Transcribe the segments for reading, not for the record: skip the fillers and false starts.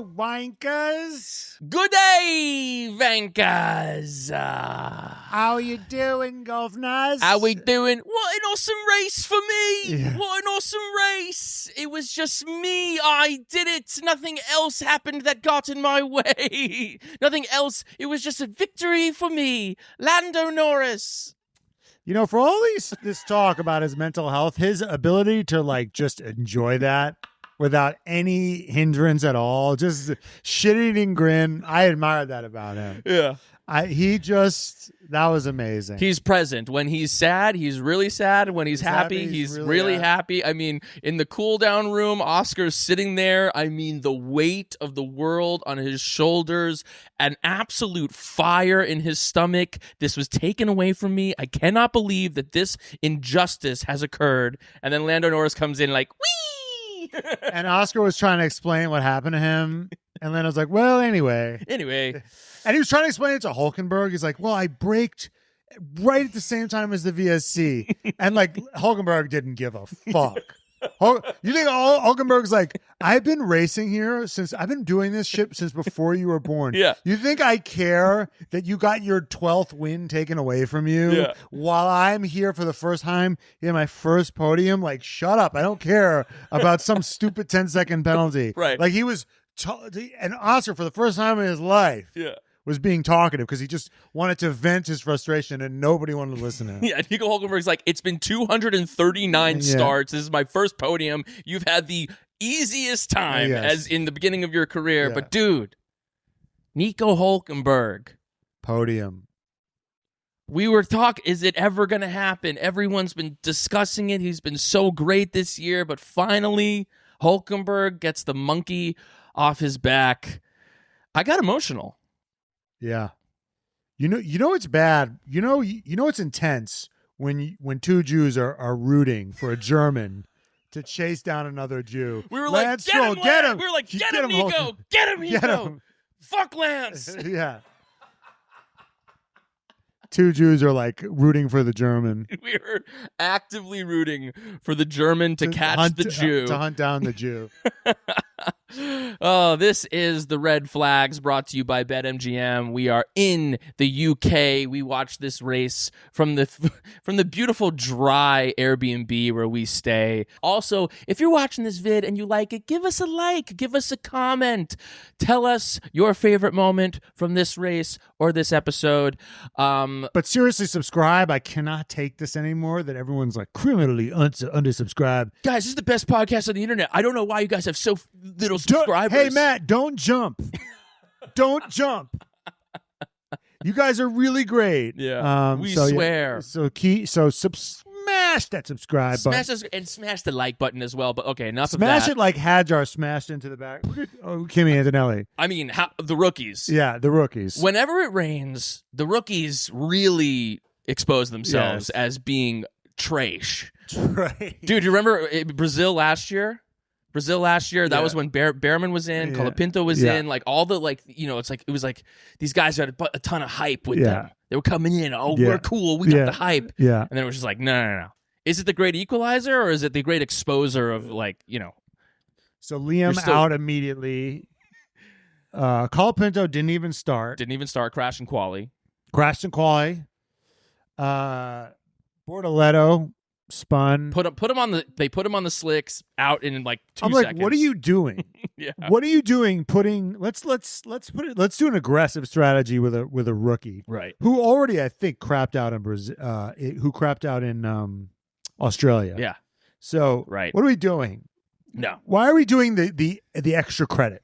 wankers. Good day, Vankers. How you doing, governors? How we doing? What an awesome race for me. Yeah. What an awesome race. It was just me. I did it. Nothing else happened that got in my way. Nothing else. It was just a victory for me. Lando Norris. You know, for all this talk about his mental health, his ability to just enjoy that without any hindrance at all, just shit-eating grin, I admire that about him. Yeah. That was amazing. He's present. When he's sad, he's really sad. When he's happy, he's really happy. I mean, in the cool-down room, Oscar's sitting there. I mean, the weight of the world on his shoulders, an absolute fire in his stomach. This was taken away from me. I cannot believe that this injustice has occurred. And then Lando Norris comes in like, whee! And Oscar was trying to explain what happened to him. And Lando was like, well, anyway. And he was trying to explain it to Hulkenberg. He's like, well, I braked right at the same time as the VSC. And Hulkenberg didn't give a fuck. You think Hulkenberg's like, I've been racing here I've been doing this shit since before you were born. Yeah. You think I care that you got your 12th win taken away from you while I'm here for the first time in my first podium? Like, shut up. I don't care about some stupid 10-second penalty. Right. Like, he was, and Oscar, for the first time in his life, was being talkative because he just wanted to vent his frustration and nobody wanted to listen to him. Yeah, Nico Hulkenberg's like, it's been 239 starts. This is my first podium. You've had the easiest time as in the beginning of your career. But dude, Nico Hulkenberg. Podium. We were is it ever going to happen? Everyone's been discussing it. He's been so great this year, but finally Hulkenberg gets the monkey off his back. I got emotional. Yeah. You know it's bad. You know it's intense when two Jews are rooting for a German to chase down another Jew. We were like, get him. We were like, get him, Nico. Get him, Nico. Get him. Fuck Lance. Yeah. Two Jews are rooting for the German. We were actively rooting for the German to catch the Jew. To hunt down the Jew. Oh, this is the Red Flags brought to you by BetMGM. We are in the UK. We watched this race from the beautiful dry Airbnb where we stay. Also, if you're watching this vid and you like it, give us a like, give us a comment. Tell us your favorite moment from this race or this episode. But seriously, subscribe. I cannot take this anymore that everyone's criminally undersubscribed. Guys, this is the best podcast on the internet. I don't know why you guys have so little subscribers. Hey, Matt, don't jump. Don't jump. You guys are really great. Yeah, we swear. Yeah. Smash that subscribe button. And smash the like button as well. But okay, enough smash of that. It like Hadjar smashed into the back. Kimi Antonelli. I mean, the rookies. Yeah, the rookies. Whenever it rains, the rookies really expose themselves as being trash. Right. Dude, you remember Brazil last year? That was when Behrman was in, Colapinto was in, all the it was these guys had a ton of hype with them. They were coming in, we're cool, we got the hype. Yeah. And then it was just no. Is it the great equalizer or is it the great exposer of So Liam out immediately. Colapinto didn't even start. Crashed in quali. Bortoletto spun. They put him on the slicks out in 2 I'm seconds. What are you doing? Yeah. What are you doing? Let's do an aggressive strategy with a rookie, right? Who already I think crapped out in Brazil. Who crapped out in Australia? Yeah. So what are we doing? No. Why are we doing the extra credit?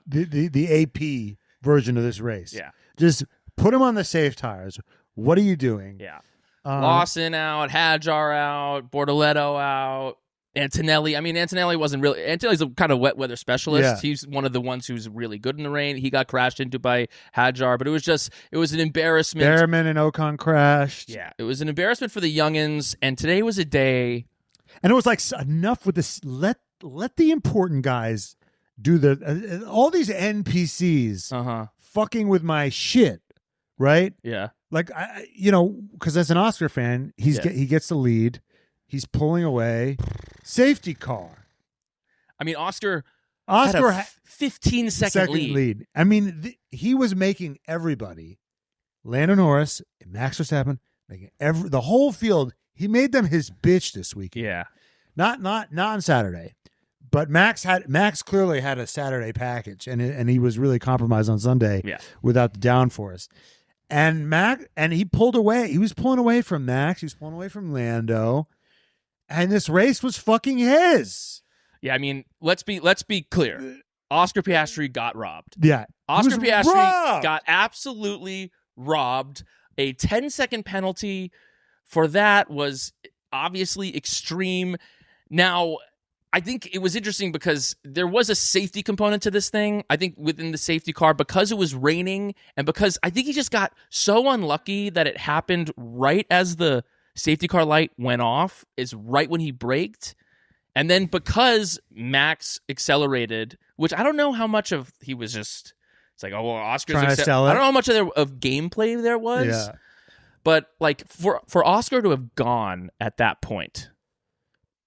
the AP version of this race? Yeah. Just put him on the safe tires. What are you doing? Yeah. Lawson out, Hadjar out, Bortoletto out, Antonelli. I mean, Antonelli's a kind of wet weather specialist. Yeah. He's one of the ones who's really good in the rain. He got crashed into by Hadjar, but it was an embarrassment. Behrman and Ocon crashed. Yeah, it was an embarrassment for the youngins, and today was a day. And it was enough with this. Let the important guys do all these NPCs fucking with my shit, right? Yeah. Because as an Oscar fan, he gets the lead. He's pulling away. Safety car. I mean, Oscar Oscar had a 15-second lead. I mean, he was making everybody, Lando Norris, Max Verstappen, making the whole field. He made them his bitch this weekend. Yeah, not on Saturday, but Max clearly had a Saturday package, and he was really compromised on Sunday. Yeah. Without the downforce. And he pulled away. He was pulling away from Max. He was pulling away from Lando, and this race was fucking his. Yeah, I mean, let's be clear. Oscar Piastri got robbed. Yeah, Oscar Piastri got absolutely robbed. A 10-second penalty for that was obviously extreme. Now, I think it was interesting because there was a safety component to this thing. I think within the safety car, because it was raining and because I think he just got so unlucky that it happened right as the safety car light went off, is right when he braked. And then because Max accelerated, which I don't know how much of he was just, it's like, oh, well, Oscar's trying to sell it. I don't know how much of gameplay there was. Yeah. But like for Oscar to have gone at that point,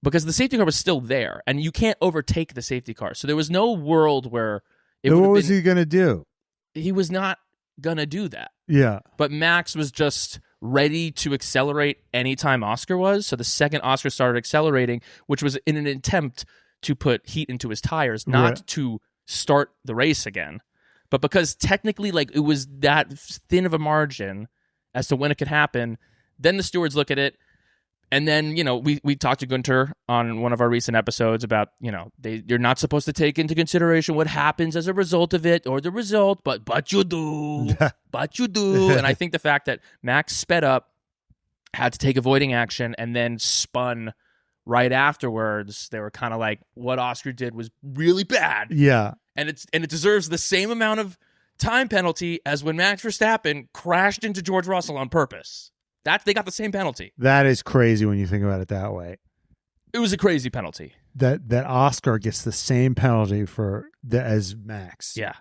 because the safety car was still there, and you can't overtake the safety car. So there was no world where it would have been. What was he going to do? He was not going to do that. Yeah. But Max was just ready to accelerate anytime Oscar was. So the second Oscar started accelerating, which was in an attempt to put heat into his tires, not to start the race again, but because technically like it was that thin of a margin as to when it could happen, then the stewards look at it. And then, you know, we talked to Gunter on one of our recent episodes about, you know, you're not supposed to take into consideration what happens as a result of it or the result, but you do. But you do. And I think the fact that Max sped up, had to take avoiding action, and then spun right afterwards, they were kind of like, what Oscar did was really bad. Yeah. And it deserves the same amount of time penalty as when Max Verstappen crashed into George Russell on purpose. They got the same penalty. That is crazy when you think about it that way. It was a crazy penalty. That Oscar gets the same penalty as Max. Yeah.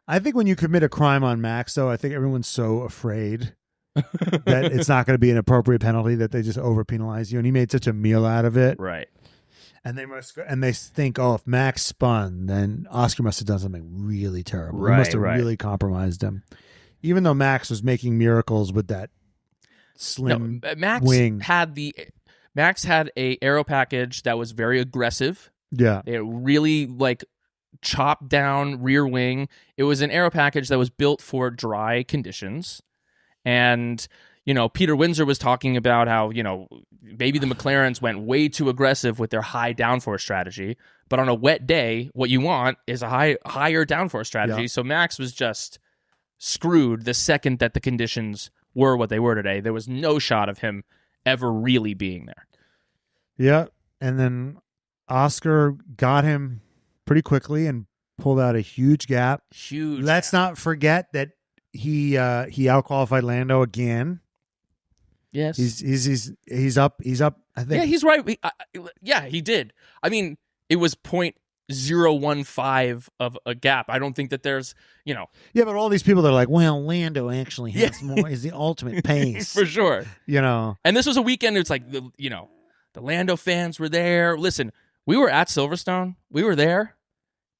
I think when you commit a crime on Max, though, I think everyone's so afraid that it's not going to be an appropriate penalty that they just over-penalize you. And he made such a meal out of it. Right. And they think, oh, if Max spun, then Oscar must have done something really terrible. Right, he must have really compromised him. Even though Max was making miracles with that slim wing. Max had a aero package that was very aggressive. Yeah. It really like chopped down rear wing. It was an aero package that was built for dry conditions. And, you know, Peter Windsor was talking about how, you know, maybe the McLarens went way too aggressive with their high downforce strategy. But on a wet day, what you want is a higher downforce strategy. Yeah. So Max was just screwed the second that the conditions were what they were today. There was no shot of him ever really being there. Yeah, and then Oscar got him pretty quickly and pulled out a huge gap. Let's not forget that he outqualified Lando again. Yes, he's up. I think. Yeah, he's right. He did. I mean, it was 0.015 of a gap. I don't think that there's, you know. Yeah, but all these people that are like, well, Lando actually has more. Is the ultimate pace for sure. You know. And this was a weekend. It's like the Lando fans were there. Listen, we were at Silverstone. We were there.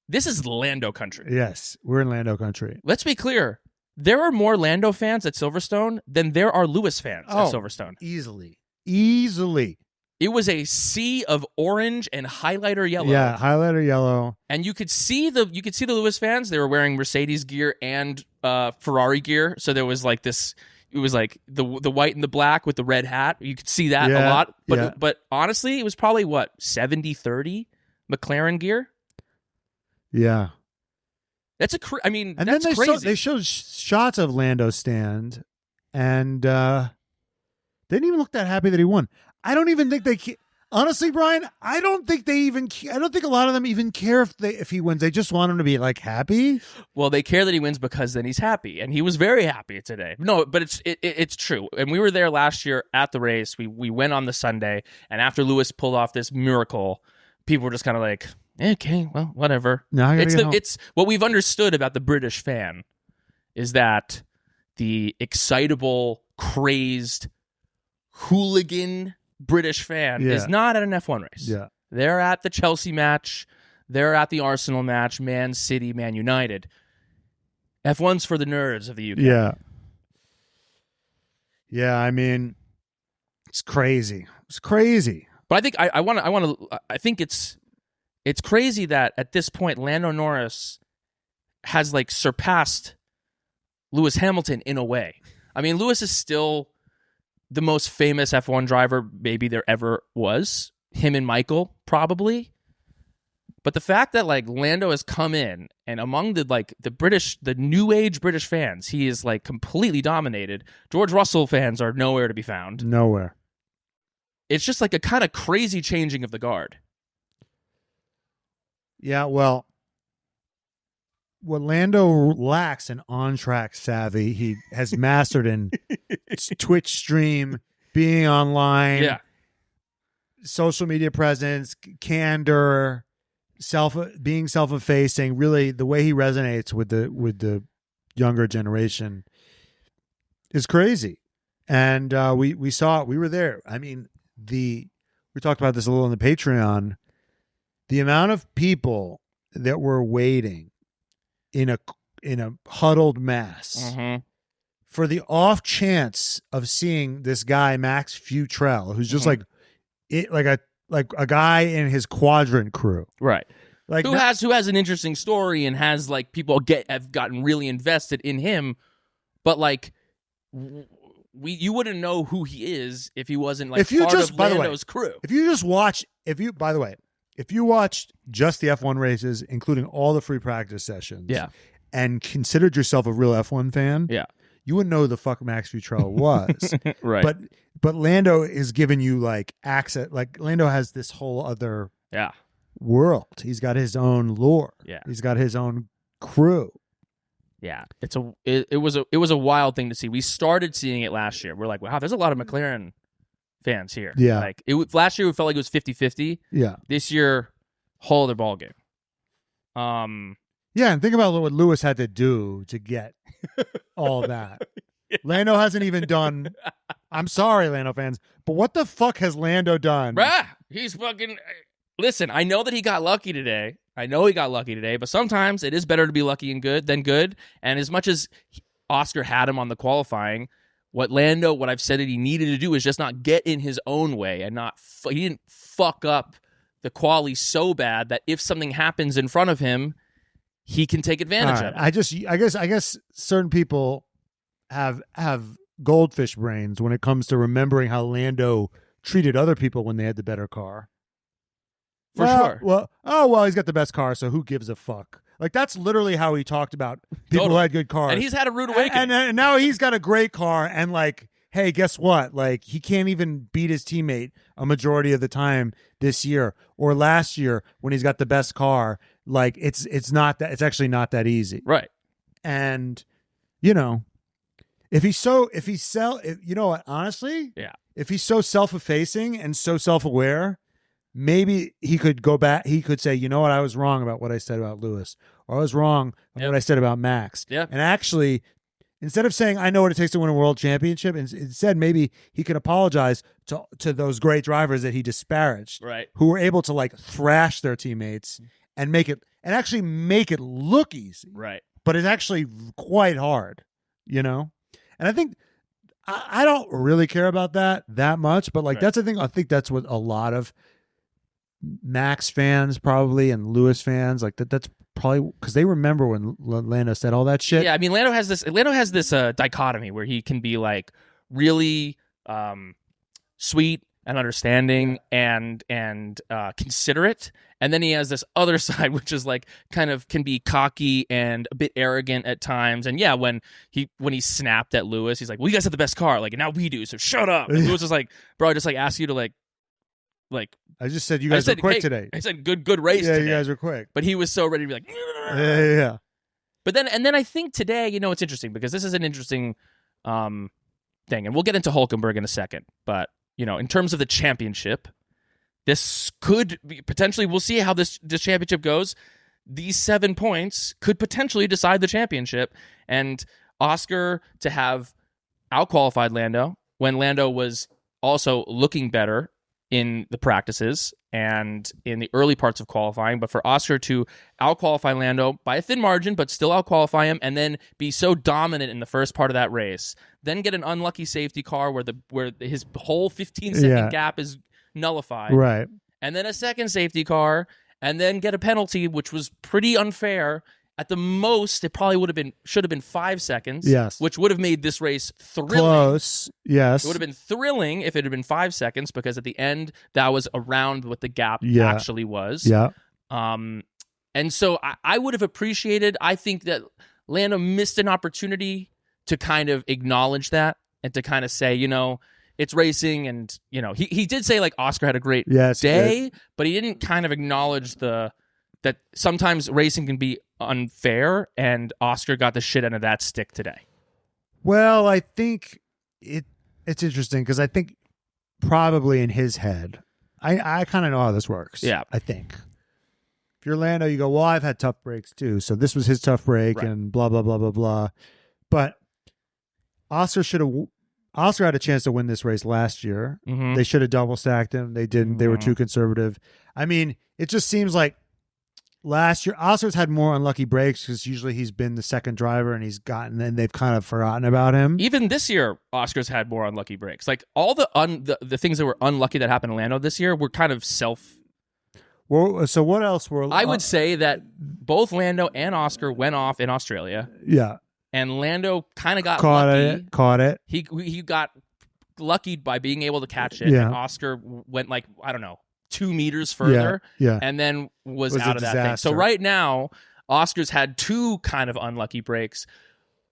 This is Lando country. Yes, we're in Lando country. Let's be clear. There are more Lando fans at Silverstone than there are Lewis fans at Silverstone. Easily. It was a sea of orange and highlighter yellow. Yeah, highlighter yellow. And you could see the Lewis fans. They were wearing Mercedes gear and Ferrari gear. So there was like this. It was like the white and the black with the red hat. You could see that a lot. But honestly, it was probably 70-30 McLaren gear. Yeah. That's and that's then crazy. They showed shots of Lando's stand, and they didn't even look that happy that he won. I don't even think honestly, Brian, I don't think a lot of them even care if he wins. They just want him to be like happy. Well, they care that he wins because then he's happy, and he was very happy today. No, but it's true. And we were there last year at the race. We went on the Sunday, and after Lewis pulled off this miracle, people were just kind of like, okay, well, whatever. No, it's what we've understood about the British fan is that the excitable, crazed, hooligan British fan is not at an F1 race. Yeah. They're at the Chelsea match. They're at the Arsenal match, Man City, Man United. F1's for the nerds of the UK. Yeah. Yeah, I mean, it's crazy. It's crazy. But I think I think it's crazy that at this point Lando Norris has like surpassed Lewis Hamilton in a way. I mean, Lewis is still the most famous F1 driver maybe there ever was. Him and Michael, probably. But the fact that like Lando has come in and among the new age British fans, he is like completely dominated. George Russell fans are nowhere to be found. Nowhere. It's just like a kind of crazy changing of the guard. Yeah, well, what Lando lacks in on-track savvy, he has mastered in Twitch stream, being online, social media presence, candor, being self-effacing. Really, the way he resonates with the younger generation is crazy. And we saw it. We were there. I mean, we talked about this a little on the Patreon. The amount of people that were waiting in a huddled mass for the off chance of seeing this guy Max Futrell, who's just like a guy in his quadrant crew, right? Like who has an interesting story and has like people have gotten really invested in him, but like you wouldn't know who he is if he wasn't like part of Lando's crew. If you watched just the F1 races, including all the free practice sessions, and considered yourself a real F1 fan, you wouldn't know who the fuck Max Futrell was. Right. But Lando is giving you like access. Like Lando has this whole other world. He's got his own lore. Yeah. He's got his own crew. Yeah. It was a wild thing to see. We started seeing it last year. We're like, wow, there's a lot of McLaren fans here. Yeah. Like last year it felt like it was 50-50. Yeah. This year, whole other ballgame. Yeah, and think about what Lewis had to do to get all that. Lando hasn't even done. I'm sorry, Lando fans, but what the fuck has Lando done? Bruh, he's fucking. Listen, I know that he got lucky today. But sometimes it is better to be lucky and good than good. And as much as Oscar had him on the qualifying, what I've said that he needed to do is just not get in his own way and he didn't fuck up the quali so bad that if something happens in front of him, he can take advantage of it. I guess certain people have goldfish brains when it comes to remembering how Lando treated other people when they had the better car. Sure. Well, he's got the best car, so who gives a fuck? Like, that's literally how he talked about people who had good cars. And he's had a rude awakening. And now he's got a great car, and like, hey, guess what? Like, he can't even beat his teammate a majority of the time this year or last year when he's got the best car. Like, it's actually not that easy. Right. And, you know, if he's so self-effacing and so self-aware, maybe he could go back. He could say, you know what? I was wrong about what I said about Lewis, or I was wrong about what I said about Max. Yeah. And actually, instead of saying, I know what it takes to win a world championship, instead, maybe he could apologize to those great drivers that he disparaged, right, who were able to like thrash their teammates and actually make it look easy. Right. But it's actually quite hard, you know? And I think I don't really care about that much, but like, that's the thing. I think that's what a lot of Max fans probably and Lewis fans like that's probably because they remember when Lando said all that shit. Yeah, I mean Lando has this dichotomy where he can be like really sweet and understanding and considerate, and then he has this other side which is like kind of can be cocky and a bit arrogant at times. And yeah, when he snapped at Lewis, he's like, well, you guys have the best car, like, and now we do, so shut up. And Lewis is like, bro, I just like asked you to like I just said you guys were quick today. I said good race today. You guys were quick. But he was so ready to be like, yeah. But then I think today, you know, it's interesting because this is an interesting thing, and we'll get into Hulkenberg in a second. But you know, in terms of the championship, this could be, potentially, we'll see how this championship goes. These 7 points could potentially decide the championship, and Oscar to have outqualified Lando when Lando was also looking better in the practices and in the early parts of qualifying, but for Oscar to out-qualify Lando by a thin margin, but still out-qualify him, and then be so dominant in the first part of that race, then get an unlucky safety car where his whole 15-second gap is nullified, right? And then a second safety car, and then get a penalty, which was pretty unfair. At the most, it probably should have been 5 seconds. Yes. Which would have made this race thrilling. Close. Yes. It would have been thrilling if it had been 5 seconds, because at the end, that was around what the gap actually was. Yeah. And so I would have appreciated, I think that Lando missed an opportunity to kind of acknowledge that and to kind of say, it's racing. And, he did say like Oscar had a great day, but he didn't kind of acknowledge that sometimes racing can be unfair, and Oscar got the shit out of that stick today. Well, I think it's interesting because I think probably in his head, I kind of know how this works. Yeah. I think. If you're Lando, you go, well, I've had tough breaks too. So this was his tough break and blah, blah, blah, blah, blah. But Oscar had a chance to win this race last year. Mm-hmm. They should have double stacked him. They didn't. Mm-hmm. They were too conservative. I mean, it just seems like last year, Oscar's had more unlucky breaks because usually he's been the second driver and they've kind of forgotten about him. Even this year, Oscar's had more unlucky breaks. Like all the things that were unlucky that happened to Lando this year were kind of Well, so what else were? I would say that both Lando and Oscar went off in Australia. Yeah, and Lando kind of got lucky. Caught it. He got lucky by being able to catch it. Yeah. And Oscar went 2 meters further, and then was out of that thing. So right now, Oscar's had 2 kind of unlucky breaks.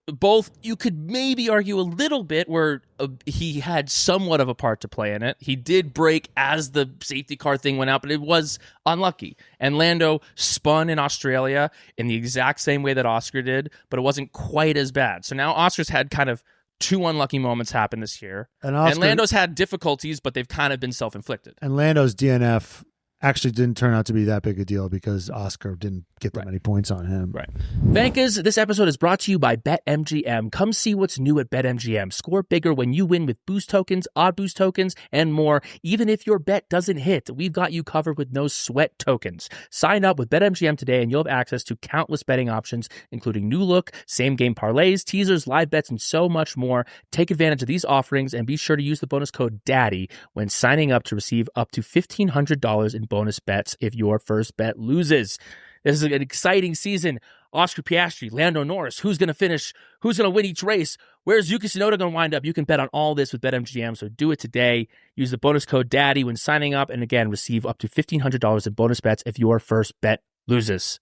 Both, you could maybe argue a little bit where he had somewhat of a part to play in it. He did break as the safety car thing went out, but it was unlucky. And Lando spun in Australia in the exact same way that Oscar did, but it wasn't quite as bad. So now Oscar's had kind of 2 unlucky moments happen this year. And Lando's had difficulties, but they've kind of been self-inflicted. And Lando's DNF actually didn't turn out to be that big a deal because Oscar didn't get that many points on him. Right. Vankers, this episode is brought to you by BetMGM. Come see what's new at BetMGM. Score bigger when you win with boost tokens, odd boost tokens, and more. Even if your bet doesn't hit, we've got you covered with no sweat tokens. Sign up with BetMGM today and you'll have access to countless betting options, including new look, same game parlays, teasers, live bets, and so much more. Take advantage of these offerings and be sure to use the bonus code DADDY when signing up to receive up to $1,500 in bonus bets if your first bet loses. This is an exciting season. Oscar Piastri, Lando Norris, who's going to finish? Who's going to win each race? Where's Yuki Tsunoda going to wind up? You can bet on all this with BetMGM, so do it today. Use the bonus code DADDY when signing up, and again, receive up to $1,500 in bonus bets if your first bet loses.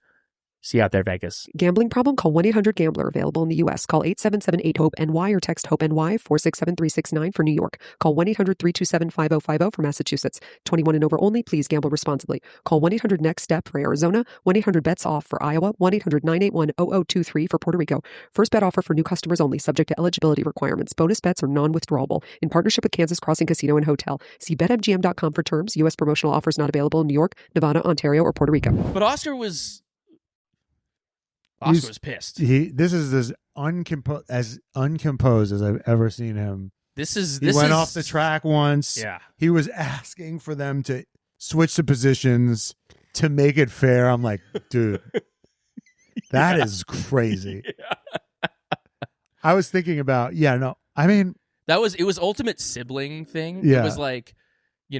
See you out there, Vegas. Gambling problem? Call 1-800-GAMBLER. Available in the U.S. Call 877-8-HOPE-NY or text HOPE-NY 467-369 for New York. Call 1-800-327-5050 for Massachusetts. 21 and over only. Please gamble responsibly. Call 1-800-NEXT-STEP for Arizona. 1-800-BETS-OFF for Iowa. 1-800-981-0023 for Puerto Rico. First bet offer for new customers only. Subject to eligibility requirements. Bonus bets are non-withdrawable. In partnership with Kansas Crossing Casino and Hotel. See BetMGM.com for terms. U.S. promotional offers not available in New York, Nevada, Ontario, or Puerto Rico. But Oscar was pissed. This is as uncomposed as I've ever seen him. He went off the track once. Yeah. He was asking for them to switch the positions to make it fair. I'm like, dude, that is crazy. Yeah. I was thinking about, I mean, it was ultimate sibling thing. Yeah. It was like, we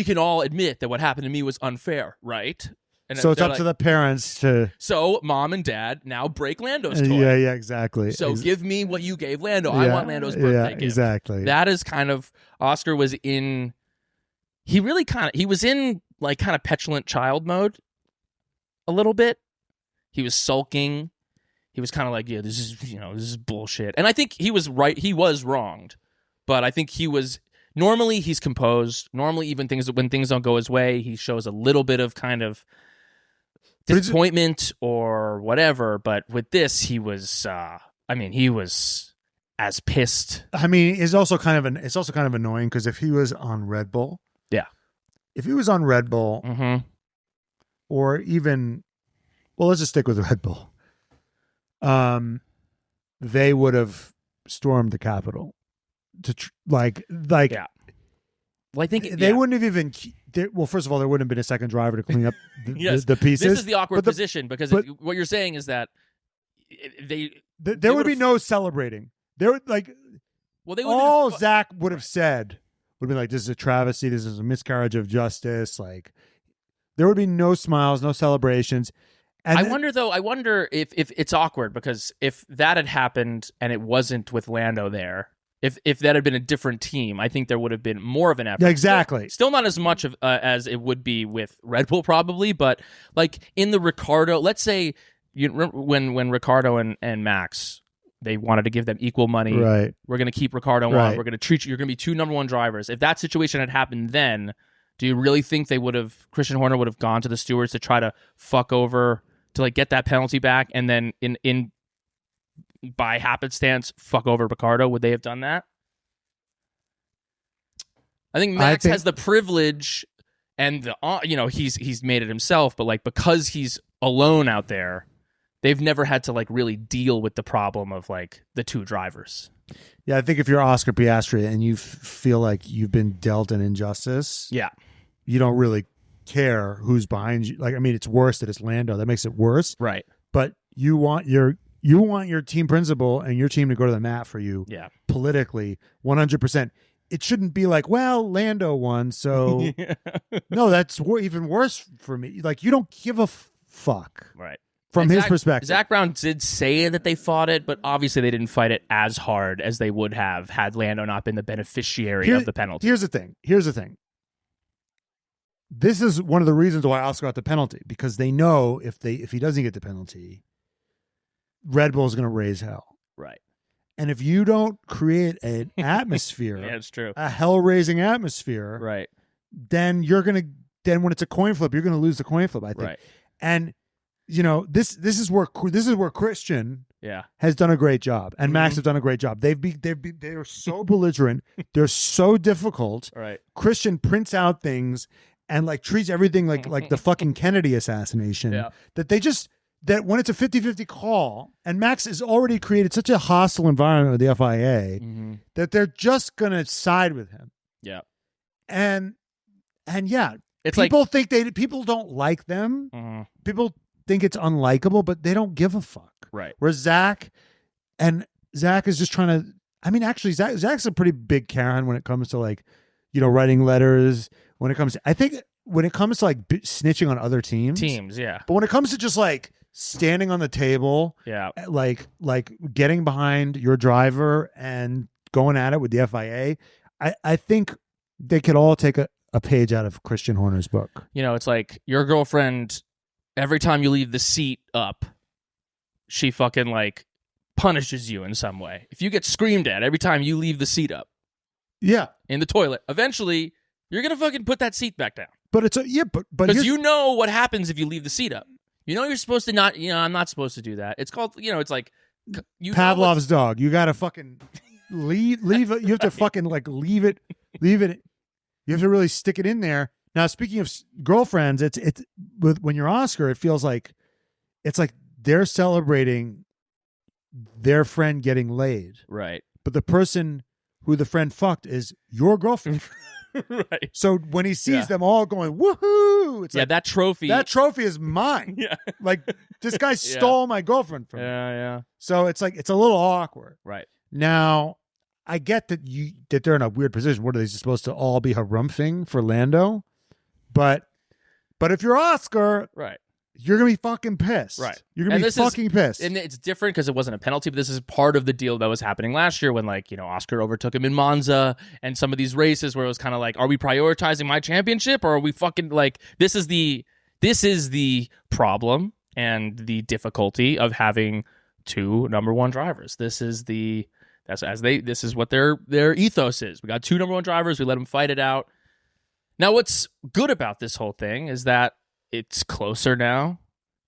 can all admit that what happened to me was unfair, right? And so it's up to the parents to... So mom and dad now break Lando's toy. Yeah, exactly. So give me what you gave Lando. I want Lando's birthday gift. Exactly. That is kind of... Oscar was in... He was in like kind of petulant child mode a little bit. He was sulking. He was kind of like, this is bullshit. And I think he was right. He was wronged. But I think he was... Normally he's composed. Normally even when things don't go his way, he shows a little bit of kind of disappointment or whatever, but with this, he was. He was as pissed. I mean, it's also kind of annoying because if he was on Red Bull, mm-hmm. or even, well, let's just stick with Red Bull. They would have stormed the Capitol to Well, I think they wouldn't have even. Well, first of all, there wouldn't have been a second driver to clean up the pieces. This is the awkward position because what you're saying is that there would be no celebrating. There would all Zach would have said would be like, "This is a travesty. This is a miscarriage of justice." Like, there would be no smiles, no celebrations. And I wonder if it's awkward because if that had happened and it wasn't with Lando there. If that had been a different team, I think there would have been more of an effort. Yeah, exactly. Still not as much as it would be with Red Bull probably, but like in the Ricciardo, let's say you remember when Ricciardo and Max, they wanted to give them equal money. Right. We're going to keep Ricciardo on. We're going to treat you. You're going to be 2 number 1 drivers. If that situation had happened then, do you really think Christian Horner would have gone to the stewards to try to fuck over to like get that penalty back and then in by happenstance fuck over Ricciardo? Would they have done that? I think Max has the privilege and he's made it himself, but like because he's alone out there, they've never had to like really deal with the problem of like the 2 drivers. Yeah, I think if you're Oscar Piastri and you feel like you've been dealt an injustice, you don't really care who's behind you. Like, I mean, it's worse that it's Lando. That makes it worse. Right. But you want your team principal and your team to go to the mat for you politically 100%. It shouldn't be like, well, Lando won, so no, that's even worse for me. Like, you don't give a fuck. Right. From his perspective. Zach Brown did say that they fought it, but obviously they didn't fight it as hard as they would have had Lando not been the beneficiary of the penalty. Here's the thing. This is one of the reasons why Oscar got the penalty, because they know if he doesn't get the penalty, Red Bull is going to raise hell. Right. And if you don't create an atmosphere, it's true. A hell-raising atmosphere, right? Then when it's a coin flip, you're going to lose the coin flip, I think. Right. And this is where Christian has done a great job, and Max have done a great job. They are so belligerent, they're so difficult. Right. Christian prints out things and like treats everything like the fucking Kennedy assassination. Yeah. That when it's a 50-50 call, and Max has already created such a hostile environment with the FIA that they're just gonna side with him. Yeah. And it's people don't like them. People think it's unlikable, but they don't give a fuck. Right. Whereas Zach is just trying to. I mean, actually, Zach's a pretty big Karen when it comes to like, writing letters. When it comes to like snitching on other teams. Yeah. But when it comes to just like standing on the table, like getting behind your driver and going at it with the FIA, I think they could all take a page out of Christian Horner's book. It's like your girlfriend. Every time you leave the seat up, she fucking like punishes you in some way. If you get screamed at every time you leave the seat up, in the toilet, eventually you're gonna fucking put that seat back down. But it's but because what happens if you leave the seat up. You're supposed to not. I'm not supposed to do that. It's called. It's like Pavlov's dog. You gotta fucking leave it. You have to fucking like leave it. You have to really stick it in there. Now, speaking of girlfriends, it's when you're Oscar, it feels like it's like they're celebrating their friend getting laid, right? But the person who the friend fucked is your girlfriend, right? So when he sees them all going woohoo, it's like, that trophy is mine. Yeah, like this guy stole my girlfriend from me. Yeah. So it's like it's a little awkward, right? Now, I get that they're in a weird position. What are they supposed to all be harumphing for Lando? But if you're Oscar, right, you're gonna be fucking pissed. Right, you're gonna be fucking pissed. And it's different because it wasn't a penalty, but this is part of the deal that was happening last year when Oscar overtook him in Monza and some of these races where it was kind of like, are we prioritizing my championship or are we fucking like this is the problem and the difficulty of having 2 number 1 drivers. This is what their ethos is. We got 2 number 1 drivers. We let them fight it out. Now, what's good about this whole thing is that it's closer now.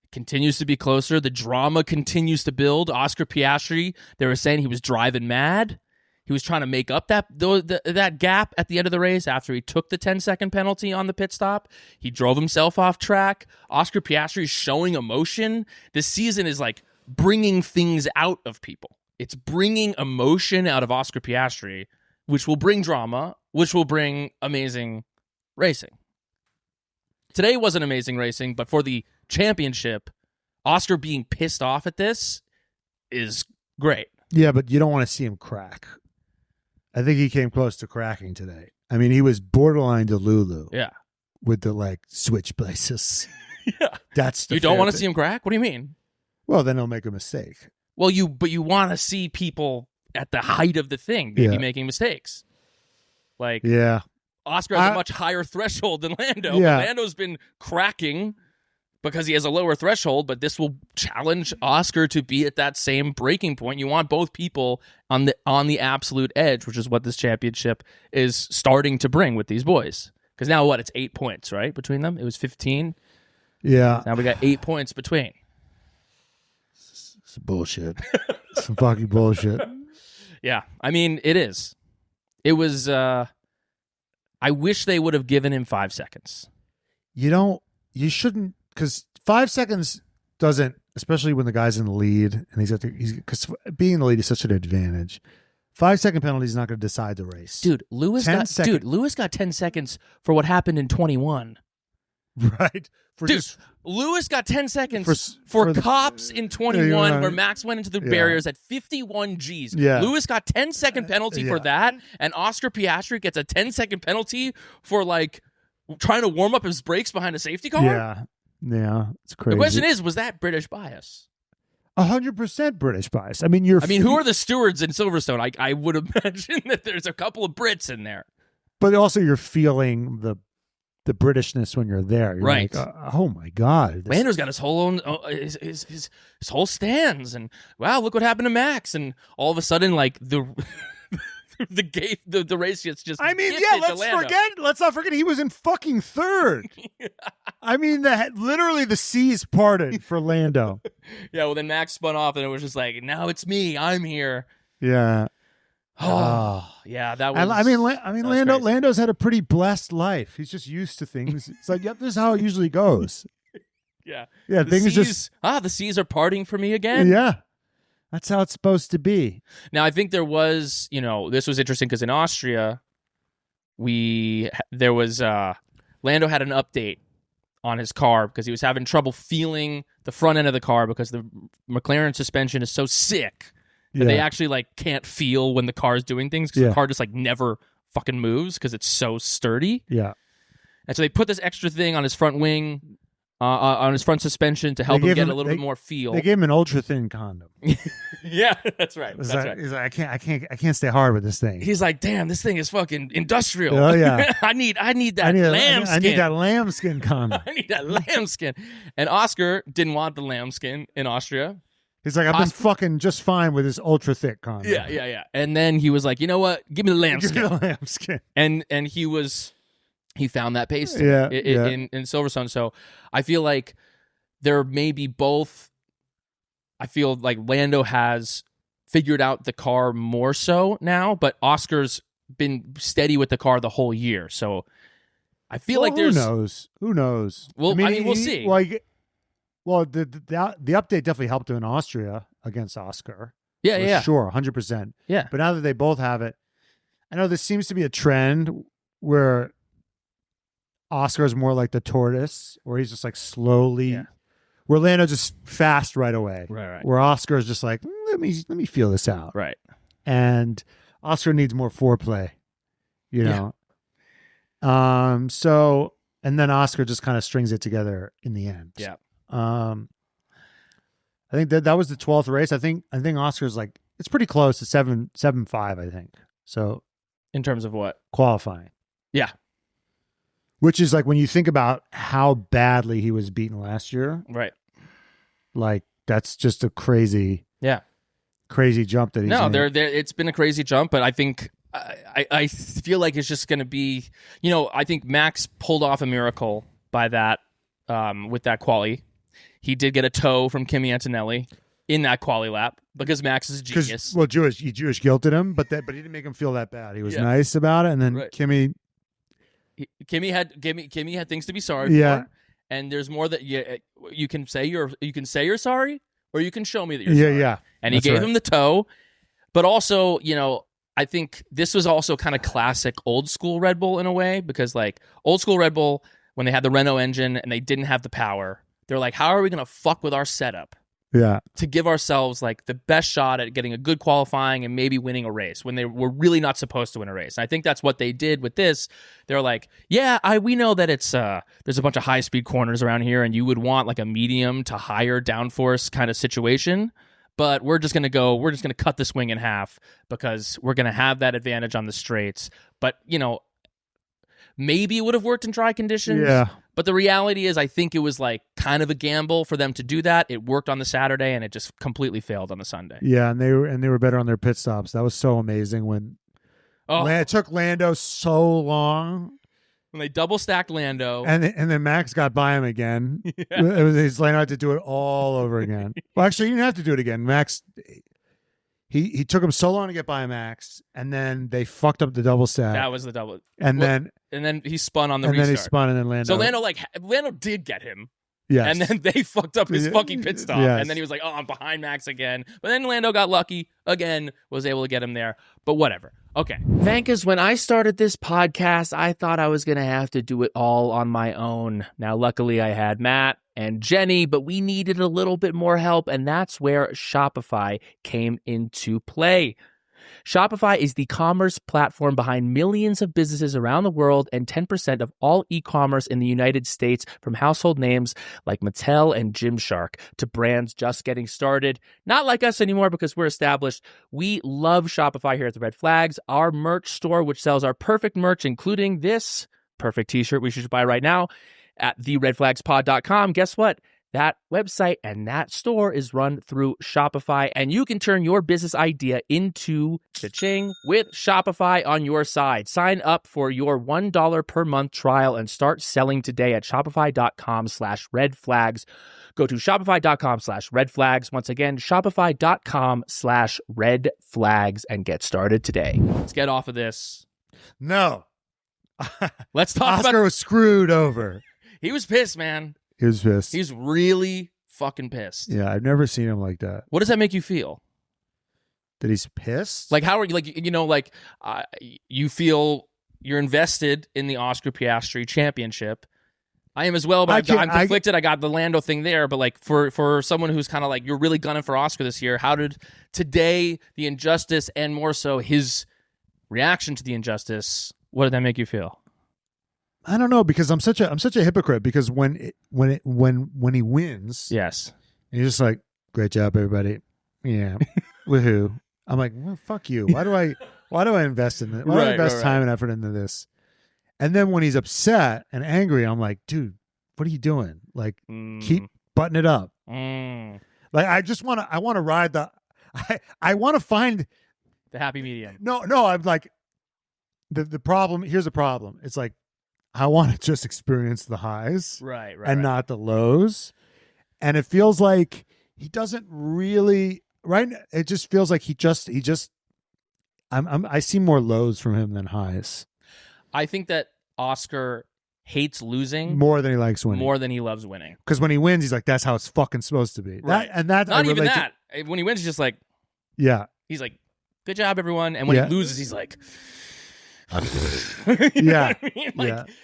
It continues to be closer. The drama continues to build. Oscar Piastri, they were saying he was driving mad. He was trying to make up that gap at the end of the race after he took the 10-second penalty on the pit stop. He drove himself off track. Oscar Piastri is showing emotion. This season is like bringing things out of people. It's bringing emotion out of Oscar Piastri, which will bring drama. which will bring amazing racing. Today wasn't amazing racing, but for the championship, Oscar being pissed off at this is great. Yeah, but you don't want to see him crack. I think he came close to cracking today. I mean, he was borderline Delulu. Yeah. With the switch places. Yeah. That's the You don't want to see him crack? What do you mean? Well, then he'll make a mistake. Well, you want to see people at the height of the thing maybe making mistakes. Yeah. Oscar has a much higher threshold than Lando. Yeah. Lando's been cracking because he has a lower threshold, but this will challenge Oscar to be at that same breaking point. You want both people on the absolute edge, which is what this championship is starting to bring with these boys. Because now it's 8 points, right, between them? It was 15. Yeah. Now we got 8 points between. It's bullshit. Some fucking bullshit. Yeah, I mean, it is. It was, I wish they would have given him 5 seconds. You shouldn't, because 5 seconds doesn't, especially when the guy's in the lead, and because being in the lead is such an advantage. 5-second penalty is not going to decide the race. Dude, Lewis got 10 seconds for what happened in 21. Right. Lewis got 10 seconds for cops in 21 where Max went into the barriers at 51 Gs. Yeah. Lewis got 10-second penalty for that, and Oscar Piastri gets a 10-second penalty for trying to warm up his brakes behind a safety car? Yeah. It's crazy. The question is, was that British bias? 100% British bias. I mean, who are the stewards in Silverstone? I would imagine that there's a couple of Brits in there. But also you're feeling the Britishness when you're there. You're right. Like, oh my God. Lando's got his whole own, his whole stands, and wow, look what happened to Max, and all of a sudden, the race gets just. I mean, let's not forget he was in fucking third. I mean, literally the seas parted for Lando. Yeah, well then Max spun off, and it was just now it's me. I'm here. Yeah. Oh, yeah, that was. Lando's had a pretty blessed life. He's just used to things. It's like, yep, this is how it usually goes. Yeah. The seas are parting for me again. Yeah. That's how it's supposed to be. Now, I think there was, this was interesting because in Austria, Lando had an update on his car because he was having trouble feeling the front end of the car because the McLaren suspension is so sick that they actually can't feel when the car is doing things because the car just never fucking moves because it's so sturdy. Yeah. And so they put this extra thing on his front wing, on his front suspension to help him get a little bit more feel. They gave him an ultra thin condom. Yeah, that's right. He's like, I can't stay hard with this thing. He's like, damn, this thing is fucking industrial. Oh yeah. I need that lambskin. I need that lambskin condom. I need that lambskin. And Oscar didn't want the lambskin in Austria. He's like, I've been fucking just fine with this ultra thick condom. Yeah. And then he was like, you know what? Give me the lambskin. Give me the lambskin. And he found that pace in Silverstone. So I feel like there may be both. I feel like Lando has figured out the car more so now, but Oscar's been steady with the car the whole year. So I feel like there's who knows. Well, we'll see. Well, the update definitely helped him in Austria against Oscar. Yeah, sure, 100%. Yeah, but now that they both have it, I know this seems to be a trend where Oscar is more like the tortoise, where he's just slowly. Yeah. Where Lando just fast right away. Right. Where Oscar is just let me feel this out. Right. And Oscar needs more foreplay. You know. So and then Oscar just kind of strings it together in the end. Yeah. I think that was the 12th race. I think Oscar's it's pretty close to 7.5, I think. So in terms of what? Qualifying. Yeah. Which is when you think about how badly he was beaten last year. Right. That's just a crazy jump that he's made. It's been a crazy jump, but I think I feel like it's just going to be, I think Max pulled off a miracle by that with that quali. He did get a toe from Kimi Antonelli in that quali lap because Max is a genius. Well, Jewish guilted him, but he didn't make him feel that bad. He was nice about it, and then Kimi had things to be sorry for, and there's more that you can say you're sorry, or you can show me that you're sorry. Yeah. And he gave him the toe, but also I think this was also kind of classic old school Red Bull in a way, because like old school Red Bull, when they had the Renault engine and they didn't have the power, they're like, how are we going to fuck with our setup? Yeah. To give ourselves like the best shot at getting a good qualifying and maybe winning a race when they were really not supposed to win a race. And I think that's what they did with this. They're like, yeah, we know that it's there's a bunch of high speed corners around here and you would want like a medium to higher downforce kind of situation. But we're just going to cut the swing in half because we're going to have that advantage on the straights. But, you know, maybe it would have worked in dry conditions. Yeah. But the reality is I think it was like kind of a gamble for them to do that. It worked on the Saturday and it just completely failed on the Sunday. Yeah, and they were better on their pit stops. That was so amazing when it took Lando so long. When they double stacked Lando. And then Max got by him again. Yeah. Lando had to do it all over again. Well, actually, you didn't have to do it again. Max, he took him so long to get by Max, and then they fucked up the double stack. That was the double. And then he spun on the restart. And then he spun, and then Lando. So Lando did get him. Yes. And then they fucked up his fucking pit stop. Yes. And then he was like, oh, I'm behind Max again. But then Lando got lucky again, was able to get him there. But whatever. Okay. Vankers, when I started this podcast, I thought I was going to have to do it all on my own. Now, luckily, I had Matt and Jenny, but we needed a little bit more help. And that's where Shopify came into play. Shopify is the commerce platform behind millions of businesses around the world and 10% of all e-commerce in the United States, from household names like Mattel and Gymshark to brands just getting started. Not like us anymore because we're established. We love Shopify here at the Red Flags, our merch store, which sells our perfect merch, including this perfect t-shirt we should buy right now at theredflagspod.com. Guess what? That website and that store is run through Shopify, and you can turn your business idea into cha-ching with Shopify on your side. Sign up for your $1 per month trial and start selling today at shopify.com/redflags. Go to shopify.com/redflags. Once again, shopify.com/redflags and get started today. Let's get off of this. No. Let's talk Oscar was screwed over. He was pissed, man. He was pissed. He's really fucking pissed. Yeah, I've never seen him like that. What does that make you feel? That he's pissed? Like, how are you, like, you know, like, you feel you're invested in the Oscar Piastri championship. I am as well, but I'm conflicted. I got the Lando thing there, but like for someone who's kind of like, you're really gunning for Oscar this year, how did today the injustice and more so his reaction to the injustice, what did that make you feel? I don't know, because I'm such a hypocrite, because when he wins, yes, and you're just like, great job, everybody, yeah, woohoo. I'm like, well, fuck you. Why do I invest in this? Why do I invest time and effort into this? And then when he's upset and angry, I'm like, dude, what are you doing? Like, keep button it up. Like, I want to ride I want to find the happy medium. No, I'm like, the problem. Here's the problem. It's like, I want to just experience the highs, and not the lows. And it feels like he doesn't really, right? It just feels like I see more lows from him than highs. I think that Oscar hates losing more than he likes winning, more than he loves winning. Because when he wins, he's like, "That's how it's fucking supposed to be." Right, not even that. When he wins, he's just like, yeah, he's like, "Good job, everyone." And when he loses, he's like, yeah. I mean?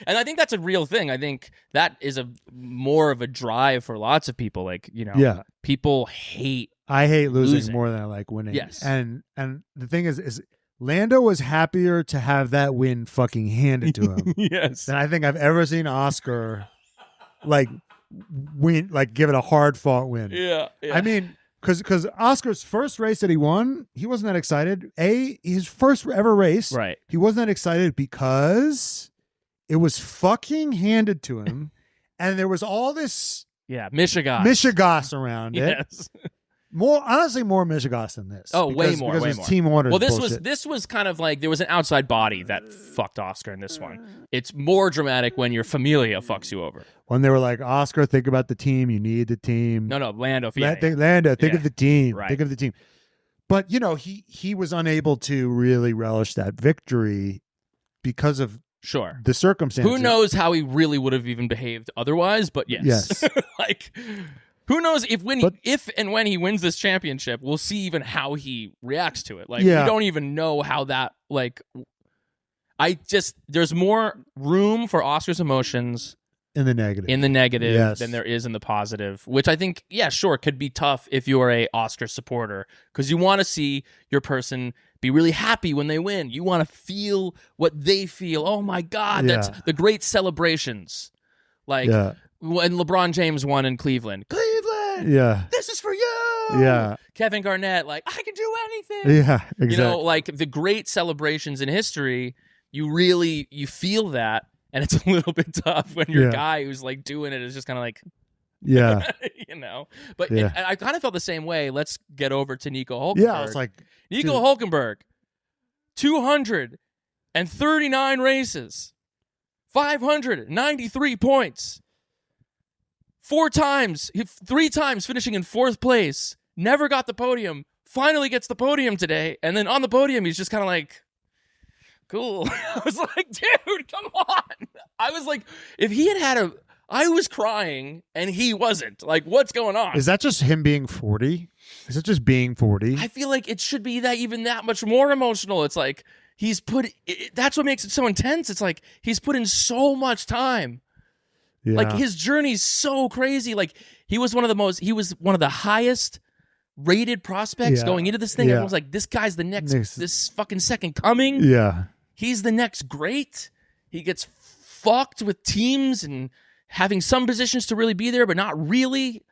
And I think that's a real thing. I think that is more of a drive for lots of people. Like, you know, people hate. I hate losing more than I like winning. Yes, and the thing is Lando was happier to have that win fucking handed to him. Yes, than I think I've ever seen Oscar like win, like give it a hard fought win. Yeah. I mean, because Oscar's first race that he won, he wasn't that excited. His first ever race, right? He wasn't that excited because it was fucking handed to him, and there was all this mishigas around it. Yes. More mishigas than this. Oh, way more. Team order. Well, this was kind of like there was an outside body that fucked Oscar in this one. It's more dramatic when your familia fucks you over. When they were like, Oscar, think about the team. You need the team. No, Lando. Lando, think of the team. Right. Think of the team. But you know, he was unable to really relish that victory because of the circumstances. Who knows how he really would have even behaved otherwise? But yes. Who knows if and when he wins this championship, we'll see even how he reacts to it. Like, we don't even know how that, like, there's more room for Oscar's emotions in the negative than there is in the positive, which I think, sure, could be tough if you're a Oscar supporter, because you want to see your person be really happy when they win. You want to feel what they feel. Oh my God, that's the great celebrations. Like, when LeBron James won in Cleveland. This is for you. Yeah. Kevin Garnett, like, I can do anything. Yeah, exactly. You know, like the great celebrations in history, you feel that, and it's a little bit tough when your guy who's like doing it is just kind of like, you know. But I kind of felt the same way. Let's get over to Nico Hulkenburg. Yeah, it's like Nico Hulkenburg, 239 races, 593 points. 3 times finishing in 4th place, never got the podium, finally gets the podium today, and then on the podium, he's just kind of like, cool. I was like, dude, come on. I was like, if he had I was crying, and he wasn't. Like, what's going on? Is that just him being 40? Is it just being 40? I feel like it should be that much more emotional. It's like, that's what makes it so intense. It's like, he's put in so much time. Yeah. Like, his journey's so crazy. Like, he was one of the highest rated prospects going into this thing. Everyone's like, this guy's the next this fucking second coming. Yeah. He's the next great. He gets fucked with teams and having some positions to really be there, but not really.